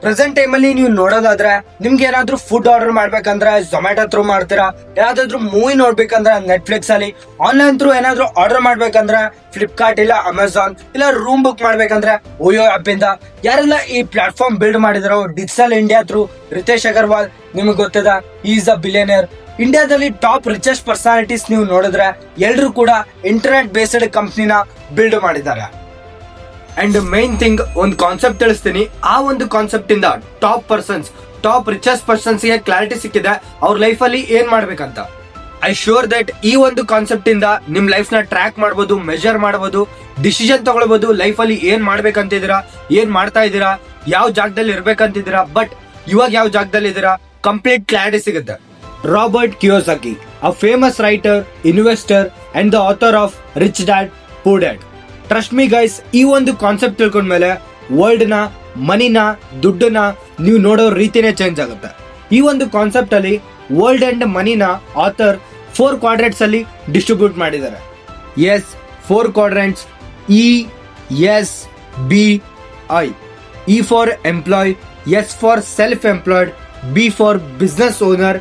ಪ್ರೆಸೆಂಟ್ ಟೈಮ್ ಅಲ್ಲಿ ನೀವು ನೋಡೋದಾದ್ರೆ, ನಿಮ್ಗೆ ಏನಾದ್ರೂ ಫುಡ್ ಆರ್ಡರ್ ಮಾಡ್ಬೇಕಂದ್ರೆ ಝೊಮ್ಯಾಟೊ ಥ್ರೂ ಮಾಡ್ತೀರಾ, ಯಾವ್ದಾದ್ರು ಮೂವಿ ನೋಡ್ಬೇಕಂದ್ರೆ ನೆಟ್ಫ್ಲಿಕ್ಸ್ ಅಲ್ಲಿ, ಆನ್ಲೈನ್ ಥ್ರೂ ಏನಾದ್ರು ಆರ್ಡರ್ ಮಾಡ್ಬೇಕಂದ್ರೆ ಫ್ಲಿಪ್ಕಾರ್ಟ್ ಇಲ್ಲ ಅಮೆಝಾನ್, ಇಲ್ಲ ರೂಮ್ ಬುಕ್ ಮಾಡ್ಬೇಕಂದ್ರೆ ಓಯೋ ಆಪ್ ಇಂದ. ಯಾರೆಲ್ಲ ಈ ಪ್ಲಾಟ್ಫಾರ್ಮ್ ಬಿಲ್ಡ್ ಮಾಡಿದ್ರು digital India through, Ritesh Agarwal ನಿಮ್ಗೆ ಗೊತ್ತಿದೆ, ಈಸ್ ಅ ಬಿಲಿಯನಿಯರ್. ಇಂಡಿಯಾದಲ್ಲಿ ಟಾಪ್ ರಿಚೆಸ್ಟ್ ಪರ್ಸನಾಲಿಟೀಸ್ ನೀವು ನೋಡಿದ್ರೆ ಎಲ್ರು ಕೂಡ ಇಂಟರ್ನೆಟ್ ಬೇಸ್ಡ್ ಕಂಪ್ನಿನ ಬಿಲ್ಡ್ ಮಾಡಿದ್ದಾರೆ. ಅಂಡ್ ಮೈನ್ ಥಿಂಗ್, ಒಂದು ಕಾನ್ಸೆಪ್ಟ್ ತಿಳಿಸ್ತೀನಿ. ಆ ಒಂದು ಕಾನ್ಸೆಪ್ಟ್ ಇಂದ ಟಾಪ್ ರಿಚೆಸ್ಟ್ ಪರ್ಸನ್ಸ್ ಗೆ ಕ್ಲಾರಿಟಿ ಸಿಕ್ಕಿದೆ ಅವ್ರ ಲೈಫ್ ಅಲ್ಲಿ ಏನ್ ಮಾಡ್ಬೇಕಂತ. ಐ ಶೋರ್ ದಟ್ ಈ ಒಂದು ಕಾನ್ಸೆಪ್ಟ್ ಇಂದ ನಿಮ್ ಲೈಫ್ ನ ಟ್ರ್ಯಾಕ್ ಮಾಡಬಹುದು, ಮೆಜರ್ ಮಾಡಬಹುದು, ಡಿಸಿಷನ್ ತಗೊಳ್ಬಹುದು. ಲೈಫ್ ಅಲ್ಲಿ ಏನ್ ಮಾಡ್ಬೇಕಂತಿದ್ದೀರಾ, ಏನ್ ಮಾಡ್ತಾ ಇದ್ದೀರಾ, ಯಾವ ಜಾಗದಲ್ಲಿ ಇರ್ಬೇಕಂತಿದ್ದೀರಾ, ಬಟ್ ಇವಾಗ ಯಾವ ಜಾಗದಲ್ಲಿ ಇದ್ದೀರಾ, ಕಂಪ್ಲೀಟ್ ಕ್ಲಾರಿಟಿ ಸಿಗುತ್ತೆ. Robert Kiyosaki, a famous writer, investor and the author of rich dad poor dad. Trust me guys, ಈ ಒಂದು ಕಾನ್ಸೆಪ್ಟ್ ತಿಳ್ಕೊಂಡ್ಮೇಲೆ ವರ್ಲ್ಡ್ ನ, ಮನಿನ, ದುಡ್ಡನ್ನ ನೀವು ನೋಡೋ ರೀತಿನೇ ಚೇಂಜ್ ಆಗುತ್ತೆ. ಈ ಒಂದು ಕಾನ್ಸೆಪ್ಟ್ ಅಲ್ಲಿ ವರ್ಲ್ಡ್ ಅಂಡ್ ಮನಿನ ಆಥರ್ 4 quadrants ಅಲ್ಲಿ ಡಿಸ್ಟ್ರಿಬ್ಯೂಟ್ ಮಾಡಿದ್ದಾರೆ. Yes, 4 quadrants. ESBI. E for employee, S for self-employed, B for business owner,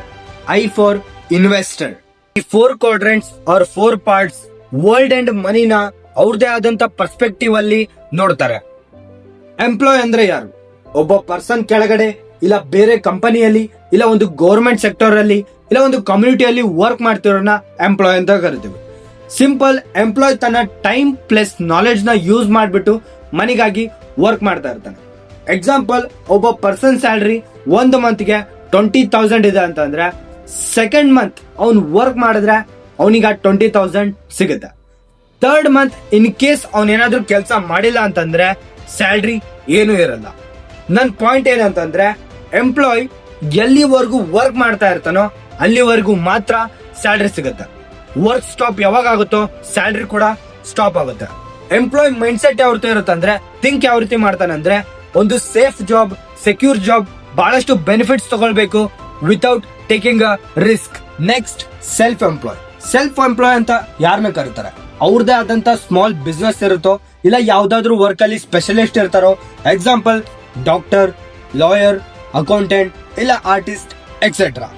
I for investor. ಈ 4 quadrants or 4 parts world and ಮನಿನ ಅವ್ರದೇ ಆದಂತ ಪರ್ಸ್ಪೆಕ್ಟಿವ್ ಅಲ್ಲಿ ನೋಡ್ತಾರೆ. ಎಂಪ್ಲಾಯ್ ಅಂದ್ರೆ ಯಾರು? ಒಬ್ಬ ಪರ್ಸನ್ ಕೆಳಗಡೆ, ಇಲ್ಲ ಬೇರೆ ಕಂಪನಿಯಲ್ಲಿ, ಇಲ್ಲ ಒಂದು ಗೌರ್ಮೆಂಟ್ ಸೆಕ್ಟರ್ ಅಲ್ಲಿ, ಇಲ್ಲ ಒಂದು ಕಮ್ಯುನಿಟಿಯಲ್ಲಿ ವರ್ಕ್ ಮಾಡ್ತಿರೋನ ಎಂಪ್ಲಾಯ್ ಅಂತ ಕರಿತೀವಿ. ಸಿಂಪಲ್, ಎಂಪ್ಲಾಯ್ ತನ್ನ ಟೈಮ್ ಪ್ಲಸ್ ನಾಲೆಡ್ಜ್ ನ ಯೂಸ್ ಮಾಡ್ಬಿಟ್ಟು ಮನಿಗಾಗಿ ವರ್ಕ್ ಮಾಡ್ತಾ ಇರ್ತಾನೆ. ಎಕ್ಸಾಂಪಲ್, ಒಬ್ಬ ಪರ್ಸನ್ ಸ್ಯಾಲ್ರಿ 1 ಮಂತ್ಗೆ 20,000 ಇದೆ ಅಂತಂದ್ರೆ, ಸೆಕೆಂಡ್ ಮಂತ್ ಅವ್ನು ವರ್ಕ್ ಮಾಡಿದ್ರೆ ಅವನಿಗ 20,000 ಸಿಗುತ್ತೆ. 3rd ಮಂತ್ ಇನ್ ಕೇಸ್ ಅವನೇನಾದ್ರೂ ಕೆಲಸ ಮಾಡಿಲ್ಲ ಅಂತಂದ್ರೆ ಸ್ಯಾಲ್ರಿ ಏನು ಇರಲ್ಲ. ನನ್ ಪಾಯಿಂಟ್ ಏನಂತಂದ್ರೆ, ಎಂಪ್ಲಾಯ್ ಎಲ್ಲಿವರೆಗೂ ವರ್ಕ್ ಮಾಡ್ತಾ ಇರ್ತಾನೋ ಅಲ್ಲಿವರೆಗೂ ಮಾತ್ರ ಸ್ಯಾಲ್ರಿ ಸಿಗುತ್ತೆ. ವರ್ಕ್ ಸ್ಟಾಪ್ ಯಾವಾಗ ಆಗುತ್ತೋ ಸ್ಯಾಲ್ರಿ ಕೂಡ ಸ್ಟಾಪ್ ಆಗುತ್ತೆ. ಎಂಪ್ಲಾಯ್ ಮೈಂಡ್ ಸೆಟ್ ಯಾವ ರೀತಿ ಇರುತ್ತೆ ಅಂದ್ರೆ, ಥಿಂಕ್ ಯಾವ ರೀತಿ ಮಾಡ್ತಾನೆ ಅಂದ್ರೆ, ಒಂದು ಸೇಫ್ ಜಾಬ್, ಸೆಕ್ಯೂರ್ ಜಾಬ್, ಬಹಳಷ್ಟು ಬೆನಿಫಿಟ್ಸ್ ತಗೊಳ್ಬೇಕು without taking a risk. Next, self employ ಅಂತ ಯಾರನ್ನ ಕರೀತಾರೆ? ಅವ್ರದೇ ಆದಂತ ಸ್ಮಾಲ್ ಬಿಸ್ನೆಸ್ ಇರುತ್ತೋ, ಇಲ್ಲ ಯಾವ್ದಾದ್ರು ವರ್ಕ್ ಅಲ್ಲಿ ಸ್ಪೆಷಲಿಸ್ಟ್ ಇರ್ತಾರೋ. ಎಕ್ಸಾಂಪಲ್, ಡಾಕ್ಟರ್, ಲಾಯರ್, ಅಕೌಂಟೆಂಟ್, ಇಲ್ಲ ಆರ್ಟಿಸ್ಟ್ ಎಕ್ಸೆಟ್ರಾ.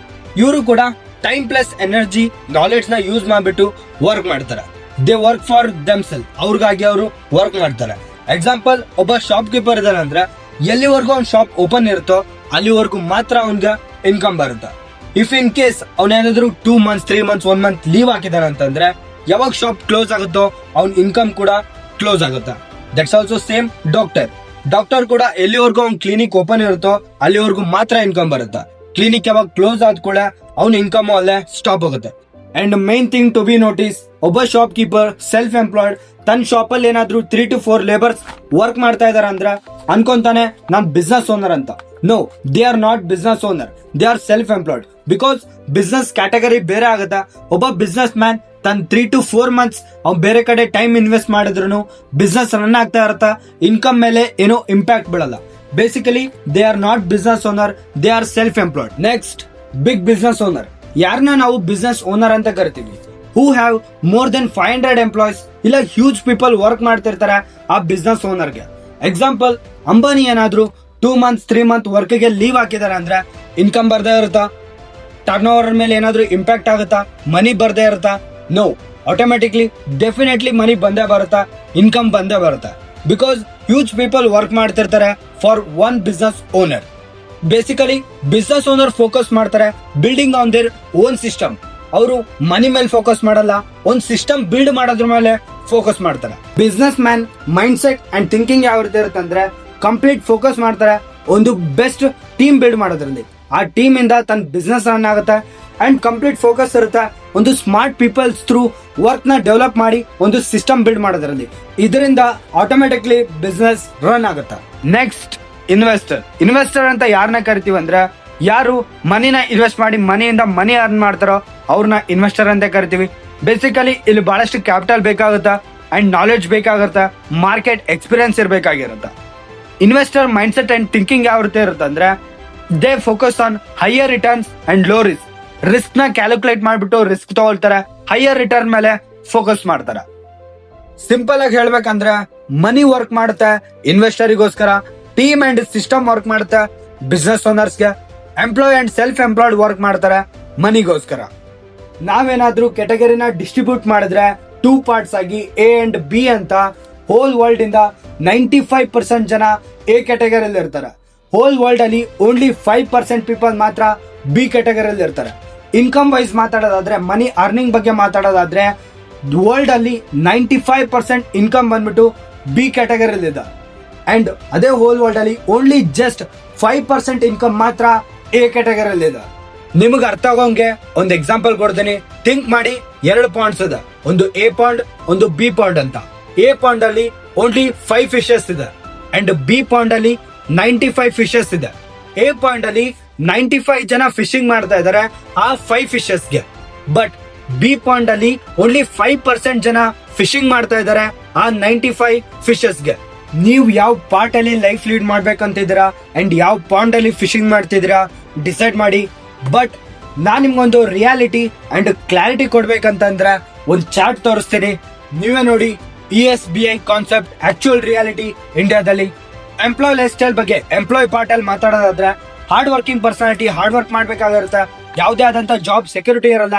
ಇವರು ಕೂಡ ಟೈಮ್ ಪ್ಲಸ್ ಎನರ್ಜಿ, ನಾಲೆಡ್ಜ್ ನ ಯೂಸ್ ಮಾಡ್ಬಿಟ್ಟು ವರ್ಕ್ ಮಾಡ್ತಾರೆ. ದೇ ವರ್ಕ್ ಫಾರ್ ದೆಮ್ಸೆಲ್ಫ್, ಅವ್ರಿಗಾಗಿ ಅವರು ವರ್ಕ್ ಮಾಡ್ತಾರೆ. ಎಕ್ಸಾಂಪಲ್, ಒಬ್ಬ ಶಾಪ್ ಕೀಪರ್ ಇದಾನೆ ಅಂದ್ರೆ ಎಲ್ಲಿವರೆಗೂ ಅವ್ನ ಶಾಪ್ ಓಪನ್ ಇರುತ್ತೋ ಅಲ್ಲಿವರೆಗೂ ಮಾತ್ರ ಅವನ್ಗೆ ಇನ್ಕಮ್ ಬರುತ್ತೆ. ಇಫ್ ಇನ್ ಕೇಸ್ ಅವನೇನಾದ್ರೂ 2 months, 3 months, 1 month ಲೀವ್ ಹಾಕಿದಾನೆ ಅಂತಂದ್ರೆ, ಯಾವಾಗ ಶಾಪ್ ಕ್ಲೋಸ್ ಆಗುತ್ತೋ ಅವ್ನ ಇನ್ಕಮ್ ಕೂಡ ಕ್ಲೋಸ್ ಆಗುತ್ತೆ. ದಟ್ಸ್ ಆಲ್ಸೋ ಸೇಮ್ ಡಾಕ್ಟರ್ ಕೂಡ ಎಲ್ಲಿವರೆಗೂ ಅವ್ನ ಕ್ಲಿನಿಕ್ ಓಪನ್ ಇರುತ್ತೋ ಅಲ್ಲಿವರೆಗೂ ಮಾತ್ರ ಇನ್ಕಮ್ ಬರುತ್ತೆ. ಕ್ಲಿನಿಕ್ ಯಾವಾಗ ಕ್ಲೋಸ್ ಆದ ಕೂಡ ಅವ್ನ ಇನ್ಕಮ್ ಅಲ್ಲೇ ಸ್ಟಾಪ್ ಆಗುತ್ತೆ. And main thing to be notice, ಒಬ್ಬ ಶಾಪ್ ಕೀಪರ್ ಸೆಲ್ಫ್ ಎಂಪ್ಲಾಯ್ಡ್ ತನ್ನ ಶಾಪ್ ಅಲ್ಲಿ ಏನಾದ್ರು 3 to 4 ಲೇಬರ್ಸ್ ವರ್ಕ್ ಮಾಡ್ತಾ ಇದಾರೆ ಅಂದ್ರೆ ಅನ್ಕೊಂತಾನೆ ನಾನ್ ಬಿಸ್ನೆಸ್ ಓನರ್ ಅಂತ. No, they are not business owner, they are self employed. Because business category ಬೇರೆ ಆಗುತ್ತಾ. ಒಬ್ಬ ಬಿಸ್ನೆಸ್ ಮ್ಯಾನ್ ತನ್ನ 3 to 4 ಮಂತ್ಸ್ ಅವ್ನು ಬೇರೆ ಕಡೆ ಟೈಮ್ ಇನ್ವೆಸ್ಟ್ ಮಾಡಿದ್ರು ಬಿಸ್ನೆಸ್ ರನ್ ಆಗ್ತಾ ಇರತ್ತಾ, ಇನ್ಕಮ್ ಮೇಲೆ ಏನೋ ಇಂಪ್ಯಾಕ್ಟ್ ಬೀಳಲ್ಲ. Basically they are not business owner, they are self employed. Next, big business owner. ಯಾರನ್ನ ನಾವು ಬಿಸ್ನೆಸ್ ಓನರ್ ಅಂತ ಕರಿತೀವಿ? Who have more than 500 employees, ಇಲ್ಲ ಹ್ಯೂಜ್ ಪೀಪಲ್ ವರ್ಕ್ ಮಾಡ್ತಿರ್ತಾರೆ ಆ ಬಿಸ್ನೆಸ್ ಓನರ್ಗೆ. ಎಕ್ಸಾಂಪಲ್, ಅಂಬಾನಿ ಏನಾದ್ರು 2 months 3 months ವರ್ಕ್ಗೆ ಲೀವ್ ಹಾಕಿದಾರೆ ಅಂದ್ರೆ ಇನ್ಕಮ್ ಬರ್ದೇ ಇರುತ್ತಾ? ಟರ್ನ್ ಓವರ್ ಮೇಲೆ ಏನಾದ್ರು ಇಂಪ್ಯಾಕ್ಟ್ ಆಗುತ್ತಾ? ಮನಿ ಬರ್ದೇ ಇರುತ್ತಾ? ನೋ, ಆಟೋಮೆಟಿಕ್ಲಿ ಡೆಫಿನೆಟ್ಲಿ ಮನಿ ಬಂದೇ ಬರುತ್ತಾ, ಇನ್ಕಮ್ ಬಂದೇ ಬರುತ್ತಾ. ಬಿಕಾಸ್ ಹ್ಯೂಜ್ ಪೀಪಲ್ ವರ್ಕ್ ಮಾಡ್ತಿರ್ತಾರೆ for one business owner. Basically business owner focus ಮಾಡ್ತಾರೆ building on their own system. ಅವರು ಮನಿ ಮೇಲೆ ಫೋಕಸ್ ಮಾಡಲ್ಲ, ಒಂದ್ ಸಿಸ್ಟಮ್ ಬಿಲ್ಡ್ ಮಾಡೋದ್ರ ಮೇಲೆ ಫೋಕಸ್ ಮಾಡ್ತಾರೆ. Business man mind set and thinking ಯಾವ ರೀತಿ ಇರುತ್ತಂದ್ರೆ ಕಂಪ್ಲೀಟ್ ಫೋಕಸ್ ಮಾಡ್ತಾರೆ ಒಂದು ಬೆಸ್ಟ್ ಟೀಮ್ ಬಿಲ್ಡ್ ಮಾಡೋದ್ರಲ್ಲಿ. ಆ ಟೀಮ್ ಇಂದ ತನ್ನ ಬಿಸ್ನೆಸ್ ರನ್ ಆಗುತ್ತೆ ಅಂಡ್ ಕಂಪ್ಲೀಟ್ ಫೋಕಸ್ ಇರುತ್ತೆ ಒಂದು ಸ್ಮಾರ್ಟ್ ಪೀಪಲ್ಸ್ ಥ್ರೂ ವರ್ಕ್ ನ ಡೆವಲಪ್ ಮಾಡಿ ಒಂದು ಸಿಸ್ಟಮ್ ಬಿಲ್ಡ್ ಮಾಡೋದ್ರಲ್ಲಿ. ಇದರಿಂದ ಆಟೋಮೆಟಿಕ್ಲಿ ಬಿಸ್ನೆಸ್ ರನ್ ಆಗುತ್ತೆ. Next, investor. ಇನ್ವೆಸ್ಟರ್ ಅಂತ ಯಾರನ್ನ ಕರಿತೀವಿ ಅಂದ್ರೆ ಯಾರು ಮನಿನ ಇನ್ವೆಸ್ಟ್ ಮಾಡಿ ಮನಿಯಿಂದ ಮನಿ ಅರ್ನ್ ಮಾಡ್ತಾರೋ ಅವ್ರನ್ನ ಇನ್ವೆಸ್ಟರ್ ಅಂತ ಕರಿತೀವಿ. ಬೇಸಿಕಲಿ ಇಲ್ಲಿ ಬಹಳಷ್ಟು ಕ್ಯಾಪಿಟಲ್ ಬೇಕಾಗುತ್ತಾ ಅಂಡ್ ನಾಲೆಡ್ಜ್ ಬೇಕಾಗುತ್ತಾ, ಮಾರ್ಕೆಟ್ ಎಕ್ಸ್ಪೀರಿಯನ್ಸ್ ಇರಬೇಕಾಗಿರುತ್ತೆ. Investor mind set and thinking ಯಾವ ರೀತಿ ಇರುತ್ತೆ ಅಂದ್ರೆ they focus on higher returns and low risk. Risk ನ ಕ್ಯಾಲ್ಕುಲೇಟ್ ಮಾಡ್ಬಿಟ್ಟು ರಿಸ್ಕ್ ತಗೊಳ್ತಾರೆ, ಹೈಯರ್ ರಿಟರ್ನ್ ಮೇಲೆ ಫೋಕಸ್ ಮಾಡ್ತಾರೆ. ಸಿಂಪಲ್ ಆಗಿ ಹೇಳ್ಬೇಕಂದ್ರೆ ಮನಿ ವರ್ಕ್ ಮಾಡುತ್ತೆ ಇನ್ವೆಸ್ಟರಿಗೋಸ್ಕರ, ಟೀಮ್ ಅಂಡ್ ಸಿಸ್ಟಮ್ ವರ್ಕ್ ಮಾಡುತ್ತೆ ಬಿಸ್ನೆಸ್ ಓನರ್ಸ್ಗೆ, employee and self employed work ಮಾಡ್ತಾರೆ ಮನಿಗೋಸ್ಕರ. ನಾವೇನಾದ್ರೂ ಕೆಟಗರಿನ ಡಿಸ್ಟ್ರಿಬ್ಯೂಟ್ ಮಾಡಿದ್ರೆ 2 ಪಾರ್ಟ್ಸ್ ಆಗಿ ಎ ಅಂಡ್ ಬಿ ಅಂತ, ಹೋಲ್ ವರ್ಲ್ಡ್ ಇಂದ 95% ಜನ ಎ ಕ್ಯಾಟಗರಿಯಲ್ಲಿ ಇರ್ತಾರೆ. ಹೋಲ್ ವರ್ಲ್ಡ್ ಅಲ್ಲಿ ಓನ್ಲಿ 5% ಪೀಪಲ್ ಮಾತ್ರ ಬಿ ಕ್ಯಾಟಗರಿಯಲ್ಲಿ ಇರ್ತಾರೆ. ಇನ್ಕಮ್ ವೈಸ್ ಮಾತಾಡೋದಾದ್ರೆ, ಮನಿ ಅರ್ನಿಂಗ್ ಬಗ್ಗೆ ಮಾತಾಡೋದಾದ್ರೆ ವರ್ಲ್ಡ್ ಅಲ್ಲಿ 95% ಇನ್ಕಮ್ ಬಂದ್ಬಿಟ್ಟು ಬಿ ಕ್ಯಾಟಗರಿಯಲ್ಲಿ ಇದೆ. ಅಂಡ್ ಅದೇ ಹೋಲ್ ವರ್ಲ್ಡ್ ಅಲ್ಲಿ ಓನ್ಲಿ ಜಸ್ಟ್ 5% ಇನ್ಕಮ್ ಮಾತ್ರ ಎ ಕ್ಯಾಟಗರಿಯಲ್ಲಿ ಇದೆ. ನಿಮಗೆ ಅರ್ಥ ಆಗೋಂಗೆ ಒಂದು ಎಕ್ಸಾಂಪಲ್ ಕೊಡ್ತೀನಿ, ಥಿಂಕ್ ಮಾಡಿ. 2 ಪಾಂಡ್ಸ್ ಇದೆ, ಒಂದು ಎ ಪಾಂಡ್ ಒಂದು ಬಿ ಪಾಂಡ್ ಅಂತ. ಎ ಪಾಂಡ್ ಅಲ್ಲಿ ಓನ್ಲಿ 5 ಫಿಶಸ್ ಇದೆ ಅಂಡ್ ಬಿ ಪಾಂಡ್ ಅಲ್ಲಿ 95 ಫಿಶಸ್ ಇದೆ. ಎ ಪಾಂಡ್ ಅಲ್ಲಿ 95 ಜನ ಫಿಶಿಂಗ್ ಮಾಡ್ತಾ ಇದಾರೆ ಆ 5 ಫಿಶಸ್ಗೆ. ಬಟ್ ಬಿ ಪಾಂಡ್ ಅಲ್ಲಿ ಓನ್ಲಿ 5% ಜನ ಫಿಶಿಂಗ್ ಮಾಡ್ತಾ ಇದಾರೆ ಆ 95 ಫಿಶಸ್ಗೆ. ನೀವು ಯಾವ ಪಾರ್ಟ್ ಅಲ್ಲಿ ಲೈಫ್ ಲೀಡ್ ಮಾಡ್ಬೇಕಂತಿದ್ದೀರಾ ಅಂಡ್ ಯಾವ ಪಾಂಡ್ ಅಲ್ಲಿ ಫಿಶಿಂಗ್ ಮಾಡ್ತಿದ್ದೀರಾ ಡಿಸೈಡ್ ಮಾಡಿ. ಬಟ್ ನಾನ್ ನಿಮ್ಗೊಂದು ರಿಯಾಲಿಟಿ ಅಂಡ್ ಕ್ಲಾರಿಟಿ ಕೊಡ್ಬೇಕಂತಂದ್ರೆ ಒಂದು ಚಾರ್ಟ್ ತೋರಿಸ್ತೀನಿ, ನೀವೇ ನೋಡಿ. ESBI ಕಾನ್ಸೆಪ್ಟ್ ಆಕ್ಚುಯಲ್ ರಿಯಾಲಿಟಿ ಇಂಡಿಯಾದಲ್ಲಿ. ಎಂಪ್ಲಾಯ್ ಲೈಫ್ ಸ್ಟೈಲ್ ಬಗ್ಗೆ ಎಂಪ್ಲಾಯ್ ಪಾರ್ಟ್ ಅಲ್ಲಿ ಮಾತಾಡೋದಾದ್ರೆ hard working personality hard work ಮಾಡ್ಬೇಕಾಗಿರುತ್ತೆ. ಯಾವುದೇ ಆದಂತ ಜಾಬ್ ಸೆಕ್ಯೂರಿಟಿ ಇರಲ್ಲ,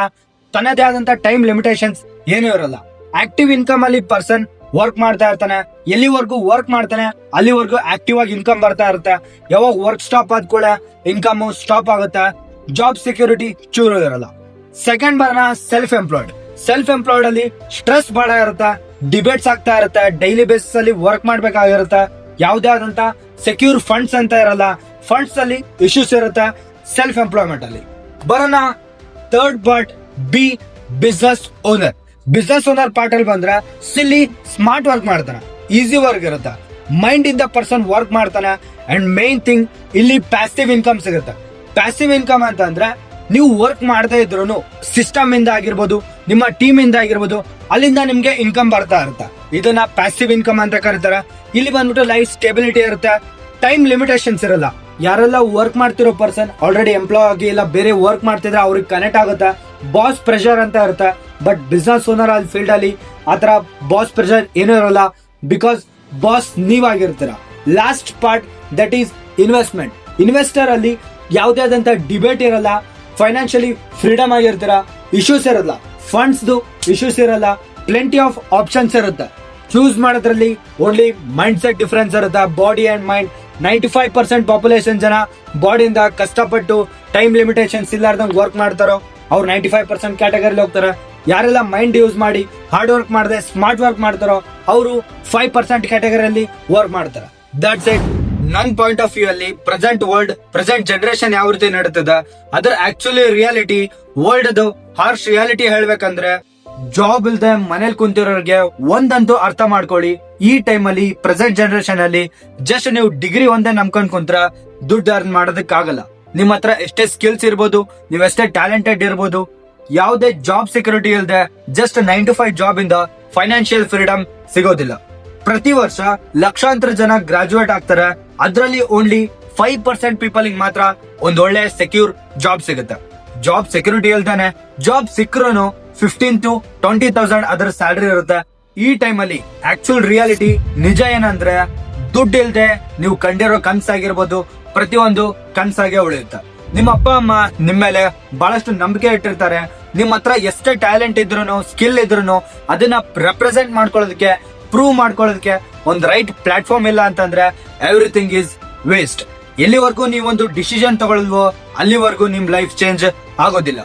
ತನ್ನದೇ ಆದಂತ ಟೈಮ್ ಲಿಮಿಟೇಷನ್ಸ್ ಏನೂ ಇರಲ್ಲ. ಆಕ್ಟಿವ್ ಇನ್ಕಮ್ ಅಲ್ಲಿ ಪರ್ಸನ್ ವರ್ಕ್ ಮಾಡ್ತಾ ಇರ್ತಾನೆ, ಎಲ್ಲಿವರೆಗೂ ವರ್ಕ್ ಮಾಡ್ತಾನೆ ಅಲ್ಲಿವರೆಗೂ ಆಕ್ಟಿವ್ ಆಗಿ ಇನ್ಕಮ್ ಬರ್ತಾ ಇರುತ್ತೆ. ಯಾವಾಗ ವರ್ಕ್ ಸ್ಟಾಪ್ ಆದ ಕೂಡ ಇನ್ಕಮ್ ಸ್ಟಾಪ್ ಆಗುತ್ತೆ, ಜಾಬ್ ಸೆಕ್ಯೂರಿಟಿ ಚೂರು ಇರಲ್ಲ. ಸೆಕೆಂಡ್ ಬರೋಣ ಸೆಲ್ಫ್ ಎಂಪ್ಲಾಯ್ಡ್. ಸೆಲ್ಫ್ ಎಂಪ್ಲಾಯ್ಡ್ ಅಲ್ಲಿ ಸ್ಟ್ರೆಸ್ ಬಹಳ ಇರುತ್ತೆ, ಡಿಬೇಟ್ಸ್ ಆಗ್ತಾ ಇರುತ್ತೆ, ಡೈಲಿ ಬೇಸಿಸ್ ಅಲ್ಲಿ ವರ್ಕ್ ಮಾಡ್ಬೇಕಾಗಿರುತ್ತೆ. ಯಾವುದೇ ಆದಂತ ಸೆಕ್ಯೂರ್ ಫಂಡ್ಸ್ ಅಂತ ಇರಲ್ಲ, ಫಂಡ್ಸ್ ಅಲ್ಲಿ ಇಶ್ಯೂಸ್ ಇರುತ್ತೆ ಸೆಲ್ಫ್ ಎಂಪ್ಲಾಯ್ಮೆಂಟ್ ಅಲ್ಲಿ. ಬರೋಣ third part, B business owner. Business owner part ಅಲ್ಲಿ ಬಂದ್ರೆ ಸಿಲ್ಲಿ ಸ್ಮಾರ್ಟ್ ವರ್ಕ್ ಮಾಡ್ತಾನೆ, ಈಸಿ ವರ್ಕ್ ಇರುತ್ತೆ, ಮೈಂಡ್ ಇಂದ ಪರ್ಸನ್ ವರ್ಕ್ ಮಾಡ್ತಾನೆ. ಅಂಡ್ ಮೇನ್ ಥಿಂಗ್ ಇಲ್ಲಿ ಪ್ಯಾಸಿವ್ ಇನ್ಕಮ್ ಸಿಗುತ್ತೆ. ಪ್ಯಾಸಿವ್ ಇನ್ಕಮ್ ಅಂತ ಅಂದ್ರೆ ನೀವು ವರ್ಕ್ ಮಾಡದೇ ಇದ್ರು ಸಿಸ್ಟಮ್ ಇಂದ ಆಗಿರ್ಬೋದು, ನಿಮ್ಮ ಟೀಮ್ ಇಂದ ಆಗಿರ್ಬೋದು, ಅಲ್ಲಿಂದ ನಿಮ್ಗೆ ಇನ್ಕಮ್ ಬರ್ತಾ ಇರುತ್ತೆ. ಇದನ್ನ ಪ್ಯಾಸಿವ್ ಇನ್ಕಮ್ ಅಂತ ಕರೀತಾರೆ. ಇಲ್ಲಿ ಬಂದ್ಬಿಟ್ಟು ಲೈಫ್ ಸ್ಟೆಬಿಲಿಟಿ ಇರುತ್ತೆ, ಟೈಮ್ ಲಿಮಿಟೇಷನ್ಸ್ ಇರಲ್ಲ. ಯಾರೆಲ್ಲ ವರ್ಕ್ ಮಾಡ್ತಿರೋ ಪರ್ಸನ್ ಆಲ್ರೆಡಿ ಎಂಪ್ಲಾಯ್ ಆಗಿ ಇಲ್ಲ ಬೇರೆ ವರ್ಕ್ ಮಾಡ್ತಿದ್ರೆ ಅವ್ರಿಗೆ ಕನೆಕ್ಟ್ ಆಗುತ್ತೆ. ಬಾಸ್ ಪ್ರೆಷರ್ ಅಂತ ಇರುತ್ತೆ. ಬಟ್ ಬಿಸ್ನೆಸ್ ಓನರ್ ಅಲ್ಲಿ ಫೀಲ್ಡ್ ಅಲ್ಲಿ ಆತರ ಬಾಸ್ ಪ್ರೆಷರ್ ಏನೂ ಇರಲ್ಲ, ಬಿಕಾಸ್ ಬಾಸ್ ನೀವಾಗಿರ್ತೀರ. Last part that is investment. Investor ಅಲ್ಲಿ ಯಾವುದೇ ಆದಂತ ಡಿಬೇಟ್ ಇರಲ್ಲ, ಫೈನಾನ್ಷಿಯಲಿ ಫ್ರೀಡಮ್ ಆಗಿರ್ತೀರ, ಇಶ್ಯೂಸ್ ಇರಲ್ಲ, ಫಂಡ್ಸ್ ಇಶ್ಯೂಸ್ ಇರಲ್ಲ, ಪ್ಲೆಂಟಿ ಆಫ್ ಆಪ್ಷನ್ಸ್ ಇರುತ್ತೆ. ಚೂಸ್ ಮಾಡೋದ್ರಲ್ಲಿ ಓನ್ಲಿ ಮೈಂಡ್ ಸೆಟ್ ಡಿಫರೆನ್ಸ್ ಇರುತ್ತೆ, ಬಾಡಿ ಅಂಡ್ ಮೈಂಡ್. 95% ಪಾಪ್ಯುಲೇಷನ್ ಜನ ಬಾಡಿಯಿಂದ ಕಷ್ಟಪಟ್ಟು ಟೈಮ್ ಲಿಮಿಟೇಷನ್ಸ್ ಇಲ್ಲಾರ್ದಂಗ್ ವರ್ಕ್ ಮಾಡ್ತಾರೋ ಅವ್ರು 95% ಕ್ಯಾಟಗರಿಲಿ ಹೋಗ್ತಾರೆ. ಯಾರೆಲ್ಲ ಮೈಂಡ್ ಯೂಸ್ ಮಾಡಿ ಹಾರ್ಡ್ ವರ್ಕ್ ಮಾಡದೆ ಸ್ಮಾರ್ಟ್ ವರ್ಕ್ ಮಾಡ್ತಾರೋ ಅವರು 5% ಕ್ಯಾಟಗರಿಯಲ್ಲಿ ವರ್ಕ್ ಮಾಡ್ತಾರೆ. That's it. ನನ್ನ ಪಾಯಿಂಟ್ ಆಫ್ ವ್ಯೂ ಅಲ್ಲಿ ಪ್ರೆಸೆಂಟ್ ವರ್ಲ್ಡ್, ಪ್ರೆಸೆಂಟ್ ಜನರೇಷನ್ ಯಾವ ರೀತಿ ನಡೀತದ ಅದ್ರ ಆಕ್ಚುಲಿ ರಿಯಾಲಿಟಿ, ವರ್ಲ್ಡ್ ಅದು ಹಾರ್ಶ್ ರಿಯಾಲಿಟಿ ಹೇಳ್ಬೇಕಂದ್ರೆ ಜಾಬ್ ಇಲ್ದೆ ಮನೇಲಿ ಕುಂತಿರೋರಿಗೆ ಒಂದಂತೂ ಅರ್ಥ ಮಾಡ್ಕೊಳ್ಳಿ, ಈ ಟೈಮ್ ಅಲ್ಲಿ ಪ್ರೆಸೆಂಟ್ ಜನರೇಷನ್ ಅಲ್ಲಿ ಜಸ್ಟ್ ನೀವು ಡಿಗ್ರಿ ಒಂದೇ ನಂಬ್ಕೊಂಡ್ ಕುಂತ್ರ ದುಡ್ಡು ಅರ್ನ್ ಮಾಡೋದಕ್ಕಾಗಲ್ಲ. ನಿಮ್ ಹತ್ರ ಎಷ್ಟೇ ಸ್ಕಿಲ್ಸ್ ಇರ್ಬೋದು, ನೀವ್ ಎಷ್ಟೇ ಟ್ಯಾಲೆಂಟೆಡ್ ಇರ್ಬೋದು, ಯಾವುದೇ ಜಾಬ್ ಸೆಕ್ಯೂರಿಟಿ ಇಲ್ದೆ ಜಸ್ಟ್ 9 to 5 ಜಾಬ್ ಇಂದ ಫೈನಾನ್ಷಿಯಲ್ ಫ್ರೀಡಮ್ ಸಿಗೋದಿಲ್ಲ. ಪ್ರತಿ ವರ್ಷ ಲಕ್ಷಾಂತರ ಜನ ಗ್ರಾಜುಯೇಟ್ ಆಗ್ತಾರೆ, ಅದ್ರಲ್ಲಿ ಓನ್ಲಿ 5% ಪೀಪಲ್ ಮಾತ್ರ ಒಂದ್ ಒಳ್ಳೆ ಸೆಕ್ಯೂರ್ ಜಾಬ್ ಸಿಗುತ್ತೆ. ಜಾಬ್ ಸೆಕ್ಯೂರಿಟಿ ಇಲ್ದಾನೆ ಜಾಬ್ ಸಿಕ್ಕರೂ 15 to 20,000 ಅದರ ಸ್ಯಾಲರಿ ಇರುತ್ತೆ. ಈ ಟೈಮ್ ಅಲ್ಲಿ ಆಕ್ಚುಲ್ ರಿಯಾಲಿಟಿ ನಿಜ ಏನಂದ್ರೆ, ದುಡ್ಡು ಇಲ್ದೆ ನೀವು ಕಂಡಿರೋ ಕನ್ಸಾಗಿರ್ಬೋದು, ಪ್ರತಿಯೊಂದು ಕನ್ಸಾಗೆ ಉಳಿಯುತ್ತೆ. ನಿಮ್ಮ ಅಪ್ಪ ಅಮ್ಮ ನಿಮ್ ಮೇಲೆ ಬಹಳಷ್ಟು ನಂಬಿಕೆ ಇಟ್ಟಿರ್ತಾರೆ. ನಿಮ್ ಹತ್ರ ಎಷ್ಟೇ ಟ್ಯಾಲೆಂಟ್ ಇದ್ರು, ಸ್ಕಿಲ್ ಇದ್ರು, ಅದನ್ನ ರೆಪ್ರೆಸೆಂಟ್ ಮಾಡ್ಕೊಳ್ಳೋದಕ್ಕೆ, ಪ್ರೂವ್ ಮಾಡ್ಕೊಳ್ಳೋದಕ್ಕೆ ಒಂದ್ ರೈಟ್ ಪ್ಲಾಟ್ಫಾರ್ಮ್ ಇಲ್ಲ ಅಂತಂದ್ರೆ ಎವ್ರಿಥಿಂಗ್ ಈಸ್ ವೇಸ್ಟ್. ಎಲ್ಲಿವರೆಗೂ ನೀವೊಂದು ಡಿಸಿಷನ್ ತಗೊಳ್ವೋ ಅಲ್ಲಿವರೆಗೂ ನಿಮ್ ಲೈಫ್ ಚೇಂಜ್ ಆಗೋದಿಲ್ಲ.